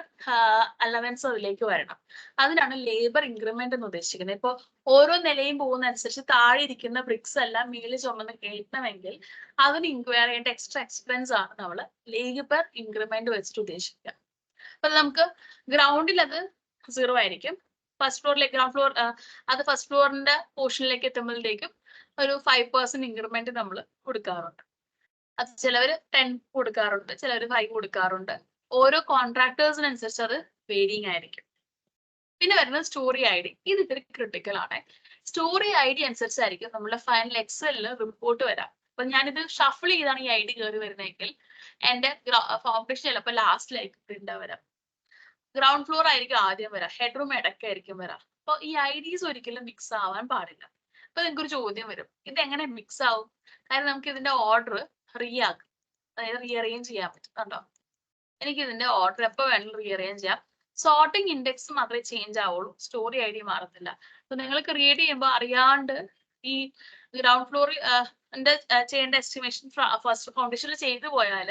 അലവൻസ് അതിലേക്ക് വരണം. അതിനാണ് ലേബർ ഇൻക്രിമെന്റ് എന്ന് ഉദ്ദേശിക്കുന്നത്. ഇപ്പോൾ ഓരോ നിലയും പോകുന്ന അനുസരിച്ച് താഴെ ഇരിക്കുന്ന ബ്രിക്സ് എല്ലാം മേളിൽ ചുമന്ന് കയറ്റണമെങ്കിൽ അതിന് ഇൻക്വയർ ചെയ്യേണ്ട എക്സ്ട്രാ എക്സ്പെൻസ് ആണ് നമ്മൾ ലേബർ ഇൻക്രിമെന്റ് വെച്ചിട്ട് ഉദ്ദേശിക്കുക. അപ്പൊ നമുക്ക് ഗ്രൗണ്ടിൽ അത് 0 ആയിരിക്കും, ഫസ്റ്റ് ഫ്ലോറിലേക്ക് ഗ്രൗണ്ട് ഫ്ലോർ അത് ഫസ്റ്റ് ഫ്ലോറിന്റെ പോർഷനിലേക്ക് എത്തുമ്പോഴത്തേക്കും ഒരു 5% ഇൻക്രിമെന്റ് നമ്മൾ കൊടുക്കാറുണ്ട്. അത് ചിലവർ 10 കൊടുക്കാറുണ്ട്, ചിലവർ 5 കൊടുക്കാറുണ്ട്. ഓരോ കോൺട്രാക്ടേഴ്സിനനുസരിച്ച് അത് വേരിയിങ് ആയിരിക്കും. പിന്നെ വരുന്നത് സ്റ്റോറി ഐ ഡി. ഇത് ഇത്തിരി ക്രിട്ടിക്കൽ ആണ്. സ്റ്റോറി ഐ ഡി അനുസരിച്ചായിരിക്കും നമ്മുടെ ഫൈനൽ എക്സലിൽ റിപ്പോർട്ട് വരാം. അപ്പൊ ഞാനിത് ഷഫിൾ ചെയ്താണ് ഈ ഐ ഡി കയറി വരുന്നതെങ്കിൽ എന്റെ ഫൗണ്ടേഷൻ ചിലപ്പോൾ ലാസ്റ്റിലായിരിക്കും പ്രിന്റ് വരാം. ഗ്രൗണ്ട് ഫ്ലോർ ആയിരിക്കും ആദ്യം വരാം, ഹെഡ് റൂം ഇടയ്ക്കായിരിക്കും വരാം. അപ്പൊ ഈ ഐ ഡീസ് ഒരിക്കലും മിക്സ് ആവാൻ പാടില്ല. അപ്പൊ നിങ്ങൾക്ക് ഒരു ചോദ്യം വരും, ഇത് എങ്ങനെ മിക്സ് ആവും? കാരണം നമുക്ക് ഇതിന്റെ ഓർഡർ ആക്കും, അതായത് റീഅറേഞ്ച് ചെയ്യാൻ പറ്റും. കണ്ടോ, എനിക്ക് ഇതിന്റെ ഓർഡർ എപ്പോൾ വേണമെങ്കിലും റീഅറേഞ്ച് ചെയ്യാം. സോർട്ടിംഗ് ഇൻഡെക്സ് മാത്രമേ ചേഞ്ച് ആവുള്ളൂ, സ്റ്റോറി ഐ ഡി മാറത്തില്ല. അപ്പൊ നിങ്ങൾ ക്രിയേറ്റ് ചെയ്യുമ്പോൾ അറിയാണ്ട് ഈ ഗ്രൗണ്ട് ഫ്ലോറിൽ ചെയ്യേണ്ട എസ്റ്റിമേഷൻ ഫസ്റ്റ് ഫൗണ്ടേഷനിൽ ചെയ്തു പോയാൽ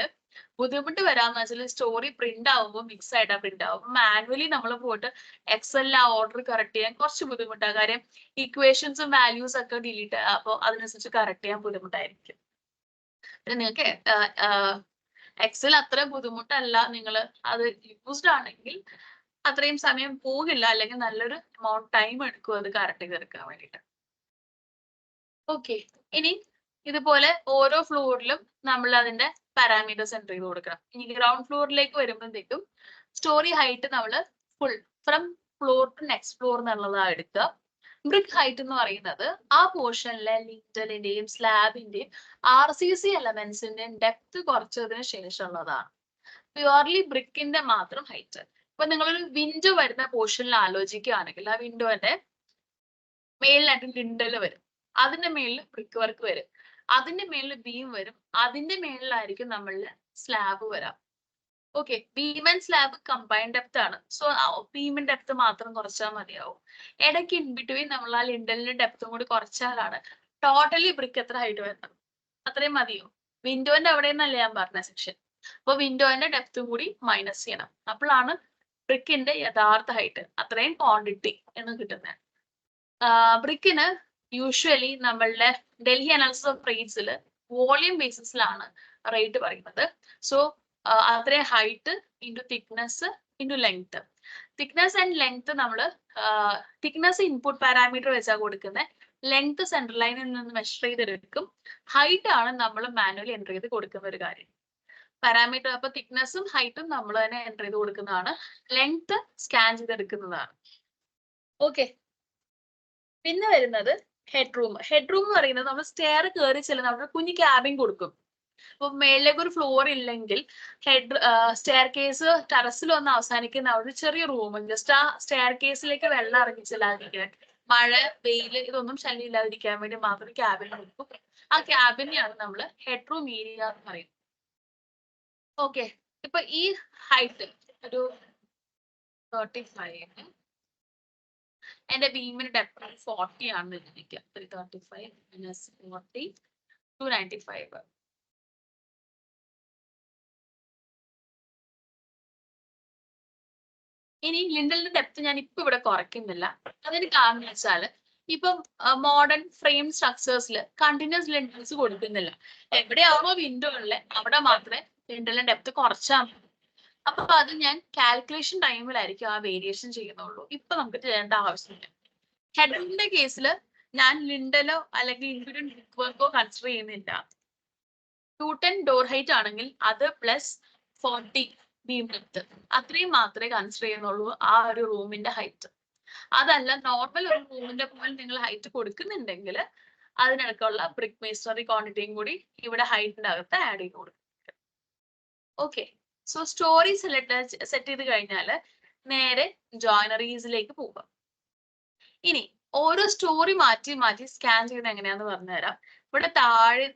ബുദ്ധിമുട്ട് വരാന്ന് വെച്ചാൽ സ്റ്റോറി പ്രിന്റ് ആവുമ്പോൾ മിക്സ് ആയിട്ടാ പ്രിന്റ് ആവും. മാനുവലി നമ്മൾ പോയിട്ട് എക്സലിൽ ആ ഓർഡർ കറക്റ്റ് ചെയ്യാൻ കുറച്ച് ബുദ്ധിമുട്ടാണ്. കാര്യം ഇക്വേഷൻസും വാല്യൂസ് ഒക്കെ ഡിലീറ്റ്, അപ്പോൾ അതിനനുസരിച്ച് കറക്റ്റ് ചെയ്യാൻ ബുദ്ധിമുട്ടായിരിക്കും. പിന്നെ നിങ്ങൾക്ക് എക്സൽ അത്ര ബുദ്ധിമുട്ടല്ല, നിങ്ങൾ അത് യൂസ്ഡ് ആണെങ്കിൽ അത്രയും സമയം പോകില്ല, അല്ലെങ്കിൽ നല്ലൊരു എമൗണ്ട് ടൈം എടുക്കും അത് കറക്റ്റ് ചെയ്തെടുക്കാൻ വേണ്ടിയിട്ട്. ഓക്കെ, ഇനി ഇതുപോലെ ഓരോ ഫ്ലോറിലും നമ്മൾ അതിന്റെ പാരാമീറ്റേഴ്സ് എൻ്റർ ചെയ്ത് കൊടുക്കണം. ഇനി ഗ്രൗണ്ട് ഫ്ലോറിലേക്ക് വരുമ്പോഴത്തേക്കും സ്റ്റോറി ഹൈറ്റ് നമ്മൾ full from floor to next floor എന്നുള്ളതാണ് എടുക്കുക. ബ്രിക്ക് ഹൈറ്റ് എന്ന് പറയുന്നത് ആ പോർഷനിലെ ലിന്റലിന്റെയും സ്ലാബിന്റെയും RCC എലമെന്റ്സിന്റെയും ഡെപ്ത് കുറച്ചതിന് ശേഷമുള്ളതാണ്. പ്യുവർലി ബ്രിക്കിന്റെ മാത്രം ഹൈറ്റ്. ഇപ്പൊ നിങ്ങളൊരു വിൻഡോ വരുന്ന പോർഷനിൽ ആലോചിക്കുകയാണെങ്കിൽ ആ വിൻഡോന്റെ മേളിലായിട്ട് ലിൻഡല് വരും, അതിന്റെ മേളിൽ ബ്രിക്ക് വർക്ക് വരും, അതിന്റെ മേളിൽ ബീം വരും, അതിന്റെ മേളിലായിരിക്കും നമ്മളുടെ സ്ലാബ് വരാം. Okay, beam and slab combined depth ആണ്. സോ ബീമിന്റെ ഡെപ്ത് മാത്രം കുറച്ചാൽ മതിയാവും. ഇടയ്ക്ക് ഇൻ ബിറ്റ്വീൻ നമ്മൾ ആ ലിൻഡലിന്റെ ഡെപ്തും കൂടി കുറച്ചാലാണ് ടോട്ടലി ബ്രിക്ക് എത്ര ഹൈറ്റ് വരുന്നത്. അത്രയും മതിയോ? വിൻഡോന്റെ അവിടെ നിന്നല്ലേ ഞാൻ പറഞ്ഞ സെക്ഷൻ. അപ്പൊ വിൻഡോന്റെ ഡെപ്തും കൂടി മൈനസ് ചെയ്യണം, അപ്പോഴാണ് ബ്രിക്കിന്റെ യഥാർത്ഥ ഹൈറ്റ്, അത്രയും ക്വാണ്ടിറ്റി എന്ന് കിട്ടുന്നത്. ബ്രിക്കിന് യൂഷ്വലി നമ്മളുടെ ഡൽഹി അനാലിസിസ് ഓഫ് റേറ്റ്സിൽ വോളിയം ബേസിസിലാണ് റേറ്റ് പറയുന്നത്. സോ അത്രയും height into thickness into length. Thickness and length നമ്മൾ തിക്നെസ് ഇൻപുട്ട് പാരാമീറ്റർ വെച്ചാൽ കൊടുക്കുന്നത്, ലെങ്ത് സെൻട്രൽ ലൈനിൽ നിന്ന് മെഷർ ചെയ്തെടുക്കും, ഹൈറ്റ് ആണ് നമ്മൾ മാനുവലി എൻ്റർ ചെയ്ത് കൊടുക്കുന്ന ഒരു കാര്യം. പാരാമീറ്റർ അപ്പൊ തിക്നെസ്സും ഹൈറ്റും നമ്മൾ തന്നെ എൻ്റർ ചെയ്ത് കൊടുക്കുന്നതാണ്, ലെങ്ത് സ്കാൻ ചെയ്തെടുക്കുന്നതാണ്. ഓക്കെ, പിന്നെ വരുന്നത് ഹെഡ് റൂം. ഹെഡ് റൂം എന്ന് പറയുന്നത് നമ്മൾ സ്റ്റെയർ കയറി ചെല്ലുന്ന അവിടെ കുഞ്ഞു ക്യാബിൻ കൊടുക്കും. അപ്പൊ മേളിലേക്ക് ഒരു ഫ്ലോർ ഇല്ലെങ്കിൽ സ്റ്റെയർ കേസ് ടെറസിൽ വന്ന് അവസാനിക്കുന്ന അവിടെ ചെറിയ റൂം, ജസ്റ്റ് ആ സ്റ്റെയർ കേസിലേക്ക് വെള്ളം ഇറങ്ങിച്ചില്ലാതിരിക്കാൻ, മഴ വെയില് ഇതൊന്നും ശല്യം ഇല്ലാതിരിക്കാൻ വേണ്ടി മാത്രം ക്യാബിൻ കൊടുക്കും. ആ ക്യാബിനെയാണ് നമ്മൾ ഹെഡ് റൂം ഏരിയ എന്ന് പറയുന്നത്. ഓക്കെ, ഇപ്പൊ ഈ ഹൈറ്റ് ഒരു 35, എന്റെ ബീമിന്റെ ഡെപ്ത് 40 ആണെന്ന് വിചാരിക്കുക. 335 minus 40 295. ഇനി ലിൻഡലിന്റെ ഡെപ്ത് ഞാൻ ഇപ്പൊ ഇവിടെ കുറയ്ക്കുന്നില്ല. അതിന് കാരണം വെച്ചാല് ഇപ്പം മോഡേൺ ഫ്രെയിം സ്ട്രക്ചേഴ്സിൽ കണ്ടിന്യൂസ് ലിൻഡൽസ് കൊടുക്കുന്നില്ല. എവിടെയാണോ വിൻഡോ ഉള്ളത് അവിടെ മാത്രമേ ലിൻഡലിന്റെ ഡെപ്ത് കുറച്ചാൽ മതി. അപ്പൊ അത് ഞാൻ കാൽക്കുലേഷൻ ടൈമിലായിരിക്കും ആ വേരിയേഷൻ ചെയ്യുന്നുള്ളൂ. ഇപ്പൊ നമുക്ക് ചെയ്യേണ്ട ആവശ്യമില്ല. ഹെഡറിന്റെ കേസിൽ ഞാൻ ലിൻഡലോ അല്ലെങ്കിൽ ഇൻക്ലൂഡിംഗ് ബ്രിക്ക് വർക്കോ കൺസിഡർ ചെയ്യുന്നില്ല. 210 ഡോർ ഹൈറ്റ് ആണെങ്കിൽ അത് പ്ലസ് 40 ബീം ഡെപ്ത്, അത്രയും മാത്രമേ കൺസിഡർ ചെയ്യുന്നുള്ളൂ ആ ഒരു റൂമിന്റെ ഹൈറ്റ്. അതല്ല നോർമൽ ഒരു റൂമിന്റെ പോലെ നിങ്ങൾ ഹൈറ്റ് കൊടുക്കുന്നുണ്ടെങ്കിൽ അതിനടക്കമുള്ള ബ്രിക്ക് മേസണറി ക്വാണ്ടിറ്റിയും കൂടി ഇവിടെ ഹൈറ്റിന്റെ അകത്ത് ആഡ് ചെയ്ത് കൊടുക്കും. ഓക്കെ, സോ സ്റ്റോറി സെറ്റ് ചെയ്ത് കഴിഞ്ഞാൽ നേരെ ജോയിനറീസിലേക്ക് പോകാം. ഇനി ഓരോ സ്റ്റോറി മാറ്റി മാറ്റി സ്കാൻ ചെയ്യുന്നത് എങ്ങനെയാന്ന് പറഞ്ഞുതരാം. ഇവിടെ താഴെ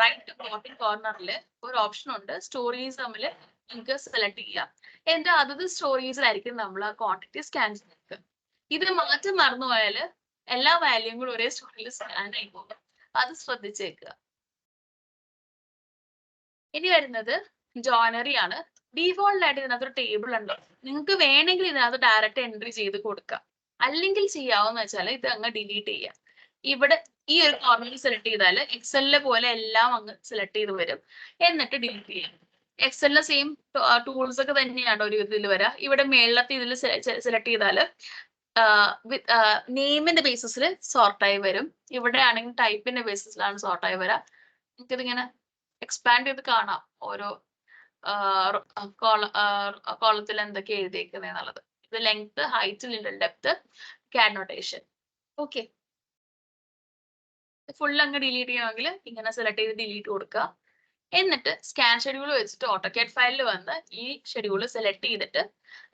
റൈറ്റ് ബോട്ടം കോർണറിൽ ഒരു ഓപ്ഷൻ ഉണ്ട്, സ്റ്റോറീസ് തമ്മിൽ നിങ്ങൾക്ക് സെലക്ട് ചെയ്യാം. എന്റെ അതത് സ്റ്റോറീസിലായിരിക്കും നമ്മൾ ആ ക്വാണ്ടിറ്റി സ്കാൻ ചെയ്തെടുക്കുക. ഇത് മാറ്റം മറന്നുപോയാൽ എല്ലാ വാല്യൂയും കൂടി ഒരേ സ്റ്റോറിയിൽ സ്കാൻ ആയി പോകും, അത് ശ്രദ്ധിച്ചേക്കുക. ഇനി വരുന്നത് ജോയിനറി ആണ്. ഡീഫോൾട്ട് ആയിട്ട് ഇതിനകത്ത് ഒരു ടേബിൾ ഉണ്ടോ, നിങ്ങൾക്ക് വേണമെങ്കിൽ ഇതിനകത്ത് ഡയറക്റ്റ് എൻട്രി ചെയ്ത് കൊടുക്കാം. അല്ലെങ്കിൽ ചെയ്യാവുന്ന വെച്ചാൽ ഇത് അങ്ങ് ഡിലീറ്റ് ചെയ്യാം. ഇവിടെ ഈ ഒരു കോർണറിൽ സെലക്ട് ചെയ്താൽ എക്സലിലെ പോലെ എല്ലാം അങ്ങ് സെലക്ട് ചെയ്ത് വരും, എന്നിട്ട് ഡിലീറ്റ് ചെയ്യാം. എക്സലിലെ സെയിം ടൂൾസ് ഒക്കെ തന്നെയാണ് ഒരു ഇതിൽ വരാം. ഇവിടെ മേളത്തെ ഇതിൽ സെലക്ട് ചെയ്താൽ നെയിമിന്റെ ബേസിസിൽ സോർട്ടായി വരും. ഇവിടെ ആണെങ്കിൽ ടൈപ്പിന്റെ ബേസിസിലാണ് സോർട്ടായി വരിക. നമുക്കിതിങ്ങനെ എക്സ്പാൻഡ് ചെയ്ത് കാണാം ഓരോ കോളത്തിൽ എന്തൊക്കെ എഴുതിയേക്കുന്നത് എന്നുള്ളത്. ഇത് length, height, lintel depth, CAD notation. Okay, full അങ്ങ് ഡിലീറ്റ് ചെയ്യണമെങ്കിൽ ഇങ്ങനെ സെലക്ട് ചെയ്ത് ഡിലീറ്റ് കൊടുക്കുക. എന്നിട്ട് സ്കാൻ ഷെഡ്യൂൾ വെച്ചിട്ട് ഓട്ടോകാഡ് ഫയലിൽ വന്ന് ഈ ഷെഡ്യൂൾ സെലക്ട് ചെയ്തിട്ട്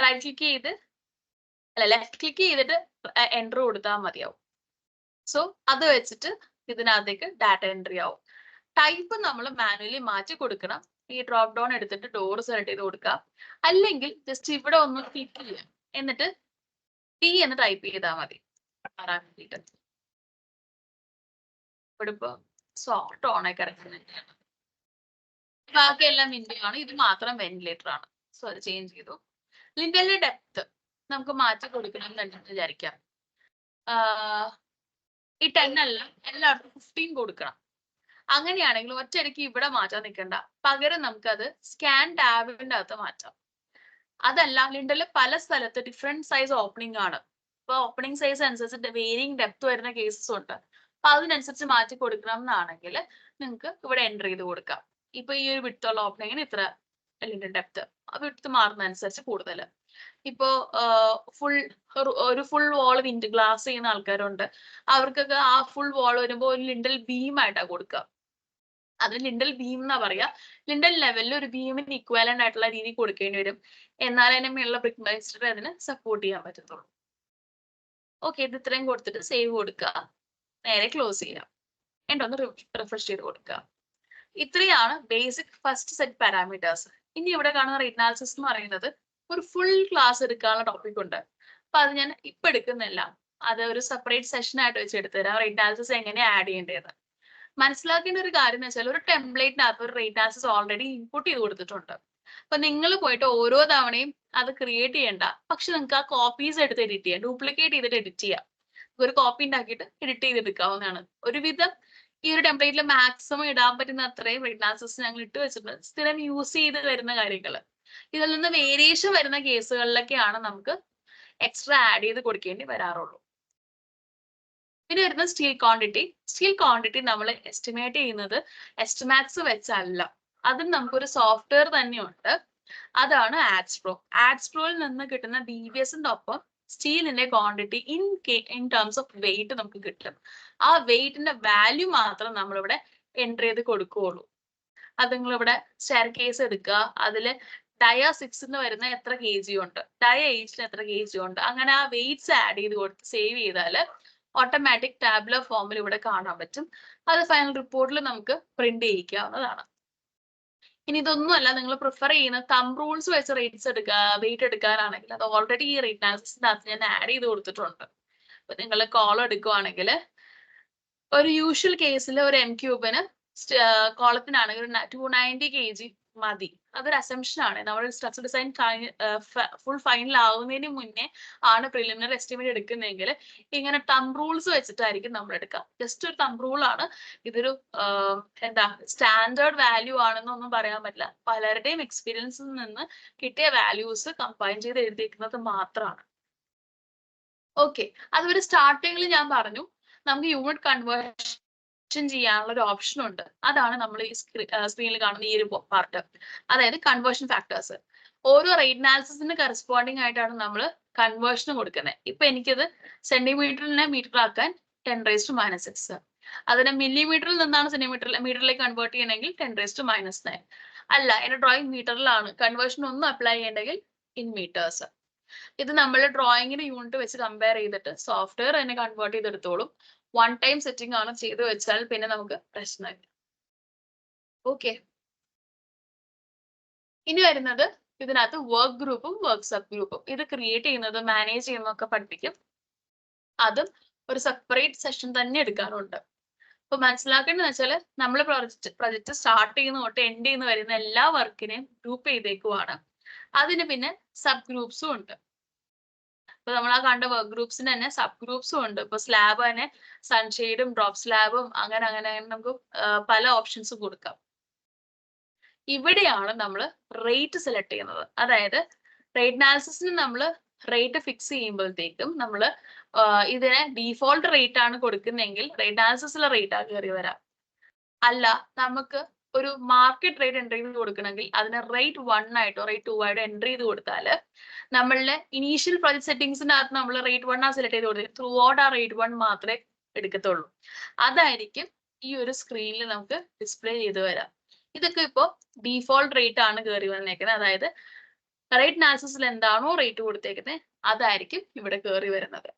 റൈറ്റ് ക്ലിക്ക് ചെയ്ത് ലെഫ്റ്റ് ക്ലിക്ക് ചെയ്തിട്ട് എൻറ്റർ കൊടുത്താൽ മതിയാവും. സോ അത് വെച്ചിട്ട് ഇതിനകത്തേക്ക് ഡാറ്റ എൻട്രി ആവും. ടൈപ്പ് നമ്മൾ മാനുവലി മാറ്റി കൊടുക്കണം. ഈ ഡ്രോപ്പ് ഡൗൺ എടുത്തിട്ട് ഡോർ സെലക്ട് ചെയ്ത് കൊടുക്കുക. അല്ലെങ്കിൽ ജസ്റ്റ് ഇവിടെ ഒന്ന് ക്ലിക്ക് ചെയ്യാം, എന്നിട്ട് ടി എന്ന് ടൈപ്പ് ചെയ്താൽ മതി. മാറാൻ വേണ്ടിയിട്ട് ഇവിടെ ഇപ്പൊ സോഫ്റ്റ് ഓൺ ആയി കിടക്കുന്നുണ്ട്. ബാക്കിയെല്ലാം വിൻഡോ ആണ്, ഇത് മാത്രം വെന്റിലേറ്റർ ആണ്. സോ അത് ചേഞ്ച് ചെയ്തു. ലിൻഡലിന്റെ ഡെപ്ത് നമുക്ക് മാറ്റി കൊടുക്കണം എന്ന് വിചാരിക്കാം. ഈ 10 അല്ല, എല്ലായിടത്തും 15 കൊടുക്കണം. അങ്ങനെയാണെങ്കിൽ ഒറ്റയടിക്ക് ഇവിടെ മാറ്റാൻ നിൽക്കണ്ട, പകരം നമുക്കത് സ്കാൻ ടാബിന്റെ അകത്ത് മാറ്റാം. അതല്ല, ലിൻഡലിൽ പല സ്ഥലത്ത് ഡിഫറെന്റ് സൈസ് ഓപ്പണിംഗ് ആണ്. ഇപ്പൊ ഓപ്പണിംഗ് സൈസ് അനുസരിച്ച് വേരിയിങ് ഡെപ്ത് വരുന്ന കേസസ് ഉണ്ട്. അപ്പൊ അതിനനുസരിച്ച് മാറ്റി കൊടുക്കണം എന്നാണെങ്കിൽ നിങ്ങൾക്ക് ഇവിടെ എൻ്റർ ചെയ്ത് കൊടുക്കാം. ഇപ്പൊ ഈ ഒരു വിട്ടുള്ള ഓപ്പണിങ്ങിന് ഇത്ര ലിൻഡൽ ഡെപ്ത്, വിട്ട് മാറുന്ന അനുസരിച്ച് കൂടുതൽ. ഇപ്പോ ഒരു ഫുൾ വാൾ വിൻഡ് ഗ്ലാസ് ചെയ്യുന്ന ആൾക്കാരുണ്ട്. അവർക്കൊക്കെ ആ ഫുൾ വാൾ വരുമ്പോൾ ഒരു ലിൻഡൽ ബീം ആയിട്ടാണ് കൊടുക്കുക. അത് ലിൻഡൽ ബീം എന്നാ പറയാ. ലിൻഡൽ ലെവലിൽ ഒരു ബീമിന് ഇക്വാലന്റ് ആയിട്ടുള്ള രീതി കൊടുക്കേണ്ടി വരും, എന്നാലേ അതിന് മേലുള്ള ബ്രിക്ക് ബേസ്ഡ് അതിന് സപ്പോർട്ട് ചെയ്യാൻ പറ്റത്തുള്ളൂ. ഓക്കെ, ഇത് ഇത്രയും കൊടുത്തിട്ട് സേവ് കൊടുക്കുക, നേരെ ക്ലോസ് ചെയ്യാം, എന്നിട്ടൊന്ന് റിഫ്രഷ് ചെയ്ത് കൊടുക്കുക. ഇത്രയാണ് ബേസിക് ഫസ്റ്റ് സെറ്റ് പാരാമീറ്റേഴ്സ്. ഇനി ഇവിടെ കാണുന്ന റേറ്റ് അനാലിസിസ് എന്ന് പറയുന്നത് ഒരു ഫുൾ ക്ലാസ് എടുക്കാനുള്ള ടോപ്പിക് ഉണ്ട്. അപ്പൊ അത് ഞാൻ ഇപ്പൊ എടുക്കുന്നില്ല, അത് ഒരു സെപ്പറേറ്റ് സെഷൻ ആയിട്ട് വെച്ച് എടുത്തുതരാം. റേറ്റ് അനാലിസിസ് എങ്ങനെ ആഡ് ചെയ്യേണ്ടത് മനസ്സിലാക്കേണ്ട ഒരു കാര്യം എന്ന് വെച്ചാൽ, ഒരു ടെംപ്ലേറ്റിനകത്ത് ഒരു റേറ്റ് അനാലിസിസ് ഓൾറെഡി ഇൻപുട്ട് ചെയ്ത് കൊടുത്തിട്ടുണ്ട്. അപ്പൊ നിങ്ങൾ പോയിട്ട് ഓരോ തവണയും അത് ക്രിയേറ്റ് ചെയ്യേണ്ട, പക്ഷെ നിങ്ങൾക്ക് ആ കോപ്പീസ് എടുത്ത് എഡിറ്റ് ചെയ്യാം, ഡ്യൂപ്ലിക്കേറ്റ് ചെയ്തിട്ട് എഡിറ്റ് ചെയ്യാം. ഒരു കോപ്പി ഉണ്ടാക്കിയിട്ട് എഡിറ്റ് ചെയ്തെടുക്കാവുന്നതാണ്. ഒരുവിധം ഈ ഒരു ടെംപ്ലേറ്റിൽ മാക്സിമം ഇടാൻ പറ്റുന്ന അത്രയും റേറ്റ് അനാലിസിസ് ഞങ്ങൾ ഇട്ട് വെച്ചിട്ടുണ്ട്, സ്ഥിരം യൂസ് ചെയ്ത് വരുന്ന കാര്യങ്ങൾ. ഇതിൽ നിന്ന് വേരിയേഷൻ വരുന്ന കേസുകളിലൊക്കെയാണ് നമുക്ക് എക്സ്ട്രാ ആഡ് ചെയ്ത് കൊടുക്കേണ്ടി വരാറുള്ളൂ. പിന്നെ വരുന്ന സ്റ്റീൽ ക്വാണ്ടിറ്റി. സ്റ്റീൽ ക്വാണ്ടിറ്റി നമ്മൾ എസ്റ്റിമേറ്റ് ചെയ്യുന്നത് എസ്റ്റിമാക്സ് വെച്ചല്ല, അതിന് നമുക്കൊരു സോഫ്റ്റ്വെയർ തന്നെയുണ്ട്. അതാണ് ആഡ്സ്പ്രോ. ആഡ്സ്പ്രോയിൽ നിന്ന് കിട്ടുന്ന DBSന്റെ ഒപ്പം സ്റ്റീലിന്റെ quantity in terms of weight നമുക്ക് കിട്ടും. ആ വെയിറ്റിന്റെ വാല്യൂ മാത്രം നമ്മളിവിടെ എൻറ്റർ ചെയ്ത് കൊടുക്കുകയുള്ളൂ. അത് നിങ്ങളിവിടെ സ്റ്റെയർ കേസ് എടുക്കുക, അതില് ഡയ 6 വരുന്ന എത്ര kg ഉണ്ട്, ഡയ 8 എത്ര kg ഉണ്ട്, അങ്ങനെ ആ വെയിറ്റ്സ് ആഡ് ചെയ്ത് കൊടുത്ത് സേവ് ചെയ്താല് ഓട്ടോമാറ്റിക് ടാബുലർ ഫോമിൽ ഇവിടെ കാണാൻ പറ്റും. അത് ഫൈനൽ റിപ്പോർട്ടിൽ നമുക്ക് പ്രിന്റ് ചെയ്യിക്കാവുന്നതാണ്. ഇനി ഇതൊന്നുമല്ല, നിങ്ങൾ പ്രിഫർ ചെയ്യുന്ന തമ്പ് റൂൾസ് വെച്ച് വെയിറ്റ് എടുക്കാനാണെങ്കിൽ അത് ഓൾറെഡി ഈ റേറ്റ് അനാലിസിസിന്റെ അകത്ത് ഞാൻ ആഡ് ചെയ്ത് കൊടുത്തിട്ടുണ്ട്. അപ്പൊ നിങ്ങൾ കോളം എടുക്കുവാണെങ്കിൽ ഒരു യൂഷ്വൽ കേസിൽ ഒരു M ക്യൂബിന് കോളത്തിനാണെങ്കിൽ 290 kg മതി. അതൊരു അസംഷൻ ആണ്. നമ്മൾ സ്ട്രക്ചർ ഡിസൈൻ ഫുൾ ഫൈനൽ ആവുന്നതിന് മുന്നേ ആണ് പ്രിലിമിനറി എസ്റ്റിമേറ്റ് എടുക്കുന്നതെങ്കിൽ ഇങ്ങനെ തമ്പ് റൂൾസ് വെച്ചിട്ടായിരിക്കും നമ്മൾ എടുക്കുക. ജസ്റ്റ് ഒരു തമ്പ് റൂൾ ആണ്. ഇതൊരു സ്റ്റാൻഡേർഡ് വാല്യൂ ആണെന്നൊന്നും പറയാൻ പറ്റില്ല. പലരുടെയും എക്സ്പീരിയൻസിൽ നിന്ന് കിട്ടിയ വാല്യൂസ് കമ്പൈൻ ചെയ്ത് എഴുതിയിരിക്കുന്നത് മാത്രമാണ്. ഓക്കെ, അതൊരു സ്റ്റാർട്ടിങ്ങിൽ ഞാൻ പറഞ്ഞു നമുക്ക് യൂണിറ്റ് കൺവേർഷൻ ചെയ്യാനുള്ള ഒരു ഓപ്ഷൻ ഉണ്ട്. അതാണ് നമ്മൾ ഈ സ്ക്രീനിൽ കാണുന്ന ഈ ഒരു പാർട്ട്, അതായത് കൺവേർഷൻ ഫാക്ടേഴ്സ്. ഓരോ റേറ്റ് അനാലിസിസിന് കറസ്പോണ്ടിങ് ആയിട്ടാണ് നമ്മൾ കൺവേർഷൻ കൊടുക്കുന്നത്. ഇപ്പൊ എനിക്കത് സെന്റിമീറ്ററിനെ മീറ്റർ ആക്കാൻ 10⁻⁻6, അതിനെ മില്ലിമീറ്ററിൽ നിന്നാണ് മീറ്ററിലേക്ക് കൺവേർട്ട് ചെയ്യണമെങ്കിൽ 10⁻⁹. അല്ല, എന്റെ ഡ്രോയിങ് മീറ്ററിലാണ്, കൺവേർഷൻ ഒന്നും അപ്ലൈ ചെയ്യണമെങ്കിൽ ഇൻ മീറ്റേഴ്സ്. ഇത് നമ്മൾ ഡ്രോയിങ്ങിന്റെ യൂണിറ്റ് വെച്ച് കമ്പയർ ചെയ്തിട്ട് സോഫ്റ്റ്വെയർ തന്നെ കൺവേർട്ട് ചെയ്തെടുത്തോളും. വൺ ടൈം സെറ്റിംഗ് ആണ് ചെയ്തു വെച്ചാൽ പിന്നെ നമുക്ക് പ്രശ്നമില്ല. ഓക്കെ, ഇനി വരുന്നത് ഇതിനകത്ത് വർക്ക് ഗ്രൂപ്പും വർക്ക് സബ് ഗ്രൂപ്പും. ഇത് ക്രിയേറ്റ് ചെയ്യുന്നത് മാനേജ് ചെയ്യുന്നതൊക്കെ പഠിപ്പിക്കും. അതും ഒരു സെപ്പറേറ്റ് സെഷൻ തന്നെ എടുക്കാറുണ്ട്. അപ്പൊ മനസ്സിലാക്കേണ്ടതെന്ന് വെച്ചാൽ നമ്മൾ പ്രൊജക്ട് സ്റ്റാർട്ട് ചെയ്യുന്ന തൊട്ട് എൻഡ് ചെയ്യുന്ന വരുന്ന എല്ലാ വർക്കിനെയും ഗ്രൂപ്പ് ചെയ്തേക്കുവാണ്. അതിന് പിന്നെ സബ് ഗ്രൂപ്പ്സും ഉണ്ട്. അപ്പൊ നമ്മൾ ആ കണ്ട വർക്ക് ഗ്രൂപ്പ്സിന് തന്നെ സബ് ഗ്രൂപ്പ്സും ഉണ്ട്. ഇപ്പൊ സ്ലാബ് തന്നെ സൺഷെയ്ഡും ഡ്രോപ്പ് സ്ലാബും അങ്ങനെ അങ്ങനെ നമുക്ക് പല ഓപ്ഷൻസും കൊടുക്കാം. ഇവിടെയാണ് നമ്മൾ റേറ്റ് സെലക്ട് ചെയ്യുന്നത്. അതായത് റേറ്റ് അനാലിസിസിന് നമ്മൾ റേറ്റ് ഫിക്സ് ചെയ്യുമ്പോഴത്തേക്കും നമ്മൾ ഇതിനെ ഡീഫോൾട്ട് റേറ്റ് ആണ് കൊടുക്കുന്നതെങ്കിൽ റേറ്റ് അനാലിസിസിലെ റേറ്റ് ആ കയറി വരാം. അല്ല നമുക്ക് ഒരു മാർക്കറ്റ് റേറ്റ് എൻട്രി ചെയ്ത് കൊടുക്കണമെങ്കിൽ അതിനെ റേറ്റ് 1 ആയിട്ടോ റേറ്റ് 2 ആയിട്ടോ എൻട്രി ചെയ്ത് കൊടുത്താൽ നമ്മളുടെ ഇനീഷ്യൽ പ്രൊജക്ട് സെറ്റിംഗ്സിനകത്ത് നമ്മൾ റേറ്റ് 1 ആ സെലക്ട് ചെയ്ത് കൊടുത്തത് ത്രൂ ഔട്ട് ആ റേറ്റ് 1 മാത്രമേ എടുക്കത്തുള്ളൂ. അതായിരിക്കും ഈ ഒരു സ്ക്രീനിൽ നമുക്ക് ഡിസ്പ്ലേ ചെയ്ത് വരാം. ഇതൊക്കെ ഇപ്പോൾ ഡീഫോൾട്ട് റേറ്റ് ആണ് കയറി വന്നേക്കുന്നത്. അതായത് റേറ്റ് അനാലിസിസിൽ എന്താണോ റേറ്റ് കൊടുത്തേക്കുന്നത് അതായിരിക്കും ഇവിടെ കയറി വരുന്നത്.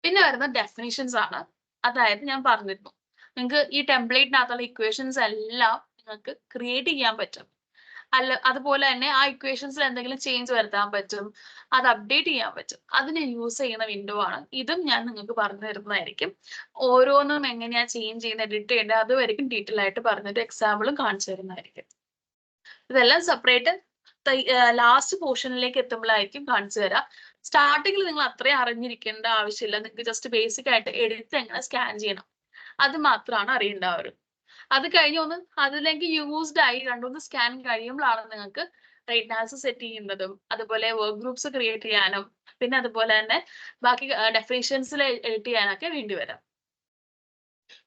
പിന്നെ വരുന്ന ഡെഫിനിഷൻസ് ആണ്. അതായത് ഞാൻ പറഞ്ഞിരുന്നു നിങ്ങൾക്ക് ഈ ടെംപ്ലേറ്റിനകത്തുള്ള ഇക്വേഷൻസ് എല്ലാം നിങ്ങൾക്ക് ക്രിയേറ്റ് ചെയ്യാൻ പറ്റും. അതുപോലെ തന്നെ ആ ഇക്വേഷൻസിൽ എന്തെങ്കിലും ചേഞ്ച് വരുത്താൻ പറ്റും, അത് അപ്ഡേറ്റ് ചെയ്യാൻ പറ്റും. അതിന് യൂസ് ചെയ്യുന്ന വിൻഡോ ആണ്. ഇതും ഞാൻ നിങ്ങൾക്ക് പറഞ്ഞു തരുന്നതായിരിക്കും. ഓരോന്നും എങ്ങനെയാ ചേഞ്ച് ചെയ്യുന്നത്, എഡിറ്റ് ചെയ്യേണ്ടത് അതുവരെയും ഡീറ്റെയിൽ ആയിട്ട് പറഞ്ഞിട്ട് എക്സാമ്പിളും കാണിച്ചു തരുന്നതായിരിക്കും. ഇതെല്ലാം സെപ്പറേറ്റ് ലാസ്റ്റ് പോർഷനിലേക്ക് എത്തുമ്പോഴായിരിക്കും കാണിച്ചു തരാം. സ്റ്റാർട്ടിങ്ങിൽ നിങ്ങൾ അത്രയും അറിഞ്ഞിരിക്കേണ്ട ആവശ്യമില്ല. നിങ്ങൾക്ക് ജസ്റ്റ് ബേസിക് ആയിട്ട് എഡിറ്റ് എങ്ങനെ സ്കാൻ ചെയ്യണം അത് മാത്രമാണ് അറിയേണ്ടവരും. അത് കഴിഞ്ഞ് ഒന്ന് അതിലേക്ക് യൂസ്ഡ് ആയി രണ്ടൊന്ന് സ്കാൻ കഴിയുമ്പോഴാണ് നിങ്ങൾക്ക് റേറ്റ് അനാലിസിസ് സെറ്റ് ചെയ്യുന്നതും അതുപോലെ വർക്ക് ഗ്രൂപ്പ്സ് ക്രിയേറ്റ് ചെയ്യാനും പിന്നെ അതുപോലെ തന്നെ ബാക്കി ഡെഫിനേഷൻസിൽ എഡിറ്റ് ചെയ്യാനൊക്കെ വേണ്ടി വരാം.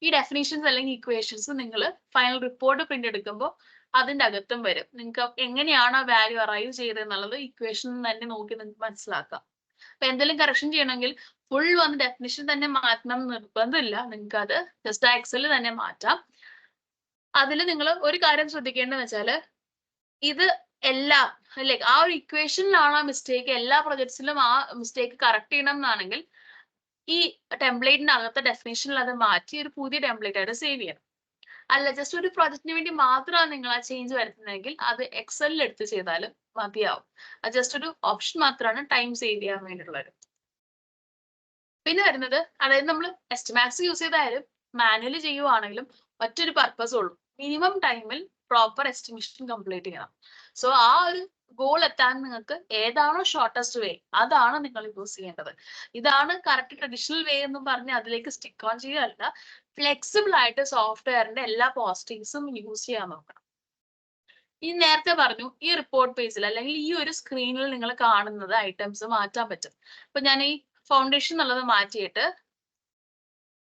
ഈ ഡെഫിനേഷൻസ് അല്ലെങ്കിൽ ഇക്വേഷൻസ് നിങ്ങൾ ഫൈനൽ റിപ്പോർട്ട് പ്രിന്റ് എടുക്കുമ്പോൾ അതിന്റെ അകത്തും വരും. നിങ്ങൾക്ക് എങ്ങനെയാണ് ആ വാല്യൂ അറൈവ് ചെയ്തതെന്നുള്ളത് ഇക്വേഷൻ തന്നെ നോക്കി നിങ്ങൾക്ക് മനസ്സിലാക്കാം. അപ്പൊ എന്തെങ്കിലും കറക്ഷൻ ചെയ്യണമെങ്കിൽ ഫുൾ വന്ന് ഡെഫിനിഷൻ തന്നെ മാറ്റണം നിർബന്ധമില്ല. നിങ്ങൾക്ക് അത് ജസ്റ്റ് എക്സലിൽ തന്നെ മാറ്റാം. അതിൽ നിങ്ങൾ ഒരു കാര്യം ശ്രദ്ധിക്കേണ്ടതെന്ന് വെച്ചാൽ ഇത് എല്ലാം ലൈക്ക് ആ ഒരു ഇക്വേഷനിലാണ് ആ മിസ്റ്റേക്ക്, എല്ലാ പ്രൊജക്ട്സിലും ആ മിസ്റ്റേക്ക് കറക്റ്റ് ചെയ്യണം എന്നാണെങ്കിൽ ഈ ടെംപ്ലേറ്റിനകത്തെ ഡെഫിനേഷനിൽ അത് മാറ്റി ഒരു പുതിയ ടെംപ്ലേറ്റ് ആയിട്ട് സേവ് ചെയ്യണം. അല്ല ജസ്റ്റ് ഒരു പ്രൊജക്റ്റിന് വേണ്ടി മാത്രമാണ് നിങ്ങൾ ആ ചേഞ്ച് വരുത്തുന്നതെങ്കിൽ അത് എക്സലിൽ എടുത്ത് ചെയ്താലും മതിയാവും. അത് ജസ്റ്റ് ഒരു ഓപ്ഷൻ മാത്രമാണ് ടൈം സേവ് ചെയ്യാൻ വേണ്ടിയിട്ടുള്ളത്. പിന്നെ വരുന്നത് അതായത് നമ്മൾ എസ്റ്റിമാക്സ് യൂസ് ചെയ്തായാലും മാനുവലി ചെയ്യുവാണെങ്കിലും ഒറ്റൊരു പർപ്പസ് ഉള്ളൂ, മിനിമം ടൈമിൽ പ്രോപ്പർ എസ്റ്റിമേഷൻ കംപ്ലീറ്റ് ചെയ്യണം. സോ ആ ഒരു ഗോൾ എത്താൻ നിങ്ങൾക്ക് ഏതാണോ ഷോർട്ടസ്റ്റ് വേ അതാണ് നിങ്ങൾ യൂസ് ചെയ്യേണ്ടത്. ഇതാണ് കറക്റ്റ് ട്രഡീഷണൽ വേ എന്ന് പറഞ്ഞ് അതിലേക്ക് സ്റ്റിക്ക് ഓൺ ചെയ്യുകയല്ല, ഫ്ലെക്സിബിൾ ആയിട്ട് സോഫ്റ്റ്വെയറിന്റെ എല്ലാ പോസിറ്റീവ്സും യൂസ് ചെയ്യാൻ നോക്കണം. ഈ നേരത്തെ പറഞ്ഞു ഈ റിപ്പോർട്ട് പേജിൽ അല്ലെങ്കിൽ ഈ ഒരു സ്ക്രീനിൽ നിങ്ങൾ കാണുന്നത് ഐറ്റംസ് മാറ്റാൻ പറ്റും. ഇപ്പൊ ഞാൻ ഈ ഫൗണ്ടേഷൻ എന്നുള്ളത് മാറ്റിയിട്ട്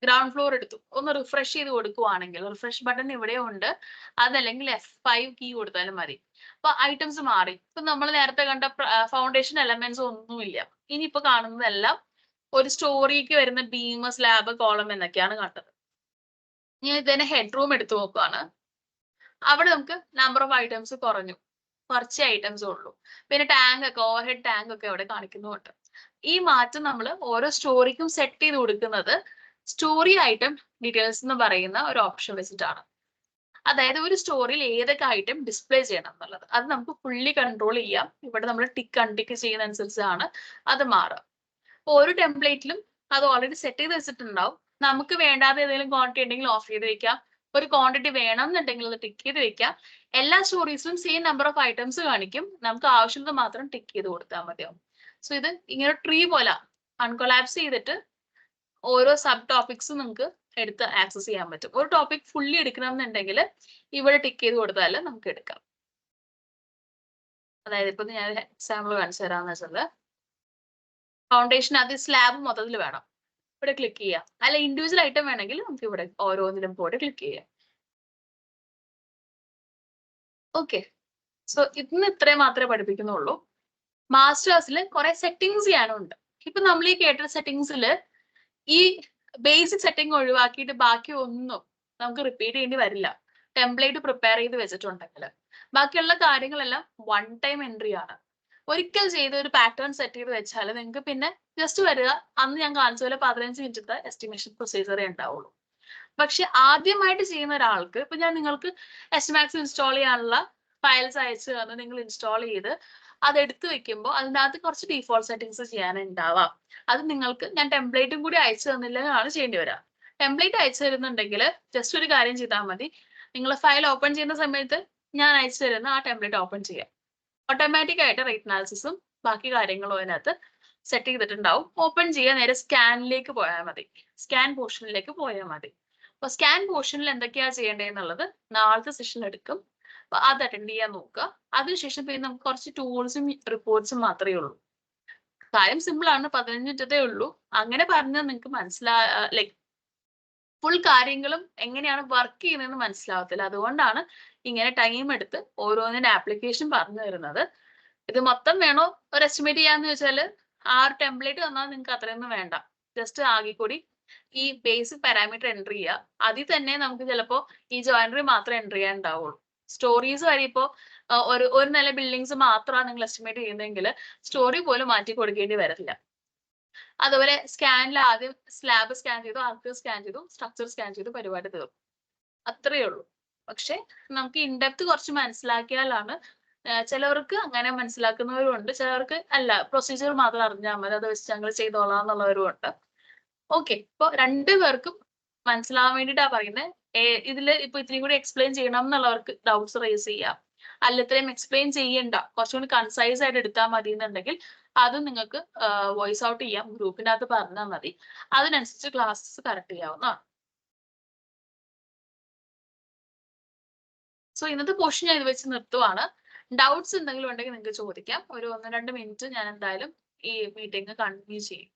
ഗ്രൗണ്ട് ഫ്ലോർ എടുത്തു, ഒന്ന് റിഫ്രഷ് ചെയ്ത് കൊടുക്കുവാണെങ്കിൽ റിഫ്രഷ് ബട്ടൺ ഇവിടെ ഉണ്ട്, അതല്ലെങ്കിൽ F5 കീ കൊടുത്താലും മതി. അപ്പൊ ഐറ്റംസ് മാറി. ഇപ്പൊ നമ്മൾ നേരത്തെ കണ്ട ഫൗണ്ടേഷൻ എലമെന്റ്സ് ഒന്നുമില്ല. ഇനിയിപ്പോ കാണുന്നതെല്ലാം ഒരു സ്റ്റോറിക്ക് വരുന്ന ബീം, സ്ലാബ്, കോളം എന്നൊക്കെയാണ് കണ്ടത്. ഞാൻ ഇതിനെ ഹെഡ് റൂം എടുത്തു നോക്കുകയാണ്. അവിടെ നമുക്ക് നമ്പർ ഓഫ് ഐറ്റംസ് കുറഞ്ഞു, കുറച്ച് ഐറ്റംസ് ഉള്ളൂ. പിന്നെ ടാങ്ക് ഒക്കെ ഓവർ ഹെഡ് ടാങ്ക് ഒക്കെ അവിടെ കാണിക്കുന്നുണ്ട്. ഈ മാറ്റം നമ്മൾ ഓരോ സ്റ്റോറിക്കും സെറ്റ് ചെയ്ത് കൊടുക്കുന്നത് സ്റ്റോറി ഐറ്റം ഡീറ്റെയിൽസ് എന്ന് പറയുന്ന ഒരു ഓപ്ഷൻ വെച്ചിട്ടാണ്. അതായത് ഒരു സ്റ്റോറിയിൽ ഏതൊക്കെ ഐറ്റം ഡിസ്പ്ലേ ചെയ്യണം എന്നുള്ളത് അത് നമുക്ക് ഫുള്ളി കൺട്രോൾ ചെയ്യാം. ഇവിടെ നമ്മൾ ടിക്ക് അൺടിക്ക് ചെയ്യുന്ന അനുസരിച്ചാണ് അത് മാറുക. അപ്പൊ ഒരു ടെംപ്ലേറ്റിലും അത് ഓൾറെഡി സെറ്റ് ചെയ്ത് വെച്ചിട്ടുണ്ടാവും. നമുക്ക് വേണ്ടാതെ ഏതെങ്കിലും ക്വാണ്ടിറ്റി ഉണ്ടെങ്കിൽ ഓഫ് ചെയ്ത് വെക്കാം, ഒരു ക്വാണ്ടിറ്റി വേണം എന്നുണ്ടെങ്കിൽ അത് ടിക്ക് ചെയ്ത് വെക്കാം. എല്ലാ സ്റ്റോറീസിലും സെയിം നമ്പർ ഓഫ് ഐറ്റംസ് കാണിക്കും, നമുക്ക് ആവശ്യമുള്ളത് മാത്രം ടിക്ക് ചെയ്ത് കൊടുത്താൽ മതിയാവും. സോ ഇത് ഇങ്ങനെ ട്രീ പോലെ അൺകൊളാപ്സ് ചെയ്തിട്ട് ഓരോ സബ് ടോപ്പിക്സും നമുക്ക് എടുത്ത് ആക്സസ് ചെയ്യാൻ പറ്റും. ഒരു ടോപ്പിക് ഫുള്ളി എടുക്കണമെന്നുണ്ടെങ്കിൽ ഇവിടെ ടിക്ക് ചെയ്ത് കൊടുത്താൽ നമുക്ക് എടുക്കാം. അതായത് ഇപ്പൊ ഞാൻ എക്സാമ്പിൾ കാണിച്ചു തരാമെന്ന് വെച്ചാൽ ഫൗണ്ടേഷൻ അത് സ്ലാബ് മൊത്തത്തിൽ വേണം, ഇവിടെ ക്ലിക്ക് ചെയ്യാം. അല്ല ഇൻഡിവിജ്വൽ ഐറ്റം വേണമെങ്കിൽ നമുക്ക് ഇവിടെ ഓരോന്നിലും പോയിട്ട് ക്ലിക്ക് ചെയ്യാം. ഓക്കെ, സോ ഇന്ന് ഇത്രയും മാത്രമേ പഠിപ്പിക്കുന്നുള്ളൂ. മാസ്റ്റേഴ്സിൽ കുറെ സെറ്റിംഗ്സ് ചെയ്യാനുണ്ട്. ഇപ്പൊ നമ്മൾ ഈ കേട്ട സെറ്റിംഗ്സിൽ ഈ ബേസിക് സെറ്റിംഗ് ഒഴിവാക്കിയിട്ട് ബാക്കി ഒന്നും നമുക്ക് റിപ്പീറ്റ് ചെയ്യേണ്ടി വരില്ല. ടെംപ്ലേറ്റ് പ്രിപ്പയർ ചെയ്ത് വെച്ചിട്ടുണ്ടെങ്കിൽ ബാക്കിയുള്ള കാര്യങ്ങളെല്ലാം വൺ ടൈം എൻട്രി ആണ്. ഒരിക്കൽ ചെയ്ത് ഒരു പാറ്റേൺ സെറ്റ് ചെയ്ത് വെച്ചാൽ നിങ്ങൾക്ക് പിന്നെ ജസ്റ്റ് വരിക, അന്ന് ഞാൻ കാണിച്ച പോലെ 15 മിനിറ്റത്തെ എസ്റ്റിമേഷൻ പ്രൊസീജറേ ഉണ്ടാവുള്ളൂ. പക്ഷെ ആദ്യമായിട്ട് ചെയ്യുന്ന ഒരാൾക്ക് ഇപ്പൊ ഞാൻ നിങ്ങൾക്ക് എസ്റ്റിമാക്സ് ഇൻസ്റ്റാൾ ചെയ്യാനുള്ള ഫയൽസ് അയച്ചു തന്ന് നിങ്ങൾ ഇൻസ്റ്റാൾ ചെയ്ത് അത് എടുത്തു വെക്കുമ്പോൾ അതിനകത്ത് കുറച്ച് ഡീഫോൾട്ട് സെറ്റിംഗ്സ് ചെയ്യാനുണ്ടാവാം. അത് നിങ്ങൾക്ക് ഞാൻ ടെംപ്ലേറ്റും കൂടി അയച്ചു തന്നില്ലെന്നാണ് ചെയ്യേണ്ടി വരിക. ടെംപ്ലേറ്റ് അയച്ചു തരുന്നുണ്ടെങ്കിൽ ജസ്റ്റ് ഒരു കാര്യം ചെയ്താൽ മതി, നിങ്ങൾ ഫയൽ ഓപ്പൺ ചെയ്യുന്ന സമയത്ത് ഞാൻ അയച്ചു തരുന്ന ആ ടെംപ്ലേറ്റ് ഓപ്പൺ ചെയ്യാം. ഓട്ടോമാറ്റിക് ആയിട്ട് റേറ്റ് അനാലിസിസും ബാക്കി കാര്യങ്ങളും അതിനകത്ത് സെറ്റ് ചെയ്തിട്ടുണ്ടാവും. ഓപ്പൺ ചെയ്യാൻ നേരെ സ്കാനിലേക്ക് പോയാൽ മതി, സ്കാൻ പോർഷനിലേക്ക് പോയാൽ മതി. അപ്പൊ സ്കാൻ പോർഷനിൽ എന്തൊക്കെയാ ചെയ്യേണ്ടതെന്നുള്ളത് നാളത്തെ സെഷൻ എടുക്കും. അപ്പൊ അത് അറ്റൻഡ് ചെയ്യാൻ നോക്കുക. അതിനുശേഷം പിന്നെ നമുക്ക് കുറച്ച് ടൂൾസും റിപ്പോർട്ട്സും മാത്രമേ ഉള്ളൂ. കാര്യം സിമ്പിൾ ആണ്, 15 മിനിറ്റേ ഉള്ളൂ. അങ്ങനെ പറഞ്ഞാൽ നിങ്ങൾക്ക് ലൈക് ഫുൾ കാര്യങ്ങളും എങ്ങനെയാണ് വർക്ക് ചെയ്യുന്നതെന്ന് മനസ്സിലാവത്തില്ല. അതുകൊണ്ടാണ് ഇങ്ങനെ ടൈം എടുത്ത് ഓരോന്നിന്റെ ആപ്ലിക്കേഷൻ പറഞ്ഞു തരുന്നത്. ഇത് മൊത്തം വേണോ ഒരു എസ്റ്റിമേറ്റ് ചെയ്യാന്ന് വെച്ചാൽ ആ ഒരു ടെംപ്ലേറ്റ് തന്നാൽ നിങ്ങൾക്ക് അത്രയൊന്നും വേണ്ട. ജസ്റ്റ് ആകെ കൂടി ഈ ബേസിക് പാരാമീറ്റർ എൻട്രി ചെയ്യുക. അതിൽ തന്നെ നമുക്ക് ചിലപ്പോൾ ഈ ജോയിനറി മാത്രമേ എൻട്രി ചെയ്യാൻ ഉണ്ടാവുള്ളൂ. സ്റ്റോറീസ് വരെ ഇപ്പോൾ ഒരു നില ബിൽഡിങ്സ് മാത്രമാണ് നിങ്ങൾ എസ്റ്റിമേറ്റ് ചെയ്യുന്നതെങ്കിൽ സ്റ്റോറി പോലും മാറ്റി കൊടുക്കേണ്ടി വരില്ല. അതുപോലെ സ്കാനിൽ ആദ്യം സ്ലാബ് സ്കാൻ ചെയ്തു, ആർക്ക് സ്കാൻ ചെയ്തു, സ്ട്രക്ചർ സ്കാൻ ചെയ്തു, പരിപാടി തീർന്നു. അത്രയേ ഉള്ളൂ. പക്ഷെ നമുക്ക് ഇൻഡെപ്ത് കുറച്ച് മനസ്സിലാക്കിയാലാണ് ചിലവർക്ക് അങ്ങനെ മനസ്സിലാക്കുന്നവരും ഉണ്ട്, ചിലവർക്ക് അല്ല പ്രൊസീജിയർ മാത്രം അറിഞ്ഞാൽ മതി, അത് വെച്ച് ഞങ്ങൾ ചെയ്തോളാം എന്നുള്ളവരും ഉണ്ട്. ഓക്കെ, ഇപ്പൊ രണ്ടുപേർക്കും മനസ്സിലാവാൻ വേണ്ടിയിട്ടാ പറയുന്നത്. ഇതില് ഇപ്പൊ ഇത്തിരി കൂടി എക്സ്പ്ലെയിൻ ചെയ്യണം എന്നുള്ളവർക്ക് ഡൗട്ട്സ് റേസ് ചെയ്യാം. അല്ല ഇത്രയും എക്സ്പ്ലെയിൻ ചെയ്യണ്ട, കുറച്ചുകൂടി കൺസൈസ് ആയിട്ട് എടുത്താൽ മതി എന്നുണ്ടെങ്കിൽ അതും നിങ്ങൾക്ക് വോയിസ് ഔട്ട് ചെയ്യാം, ഗ്രൂപ്പിന്റെ അകത്ത് പറഞ്ഞാൽ മതി. അതിനനുസരിച്ച് ക്ലാസ്സസ് കറക്റ്റ് ചെയ്യാവുന്നതാണ്. സോ ഇന്നത്തെ പോർഷൻ ഞാൻ ഇത് വെച്ച് നിർത്തുവാണ്. ഡൗട്ട്സ് എന്തെങ്കിലും ഉണ്ടെങ്കിൽ നിങ്ങൾക്ക് ചോദിക്കാം. ഒരു 1-2 മിനിറ്റ് ഞാൻ എന്തായാലും ഈ മീറ്റിംഗ് കണ്ടിന്യൂ ചെയ്യും.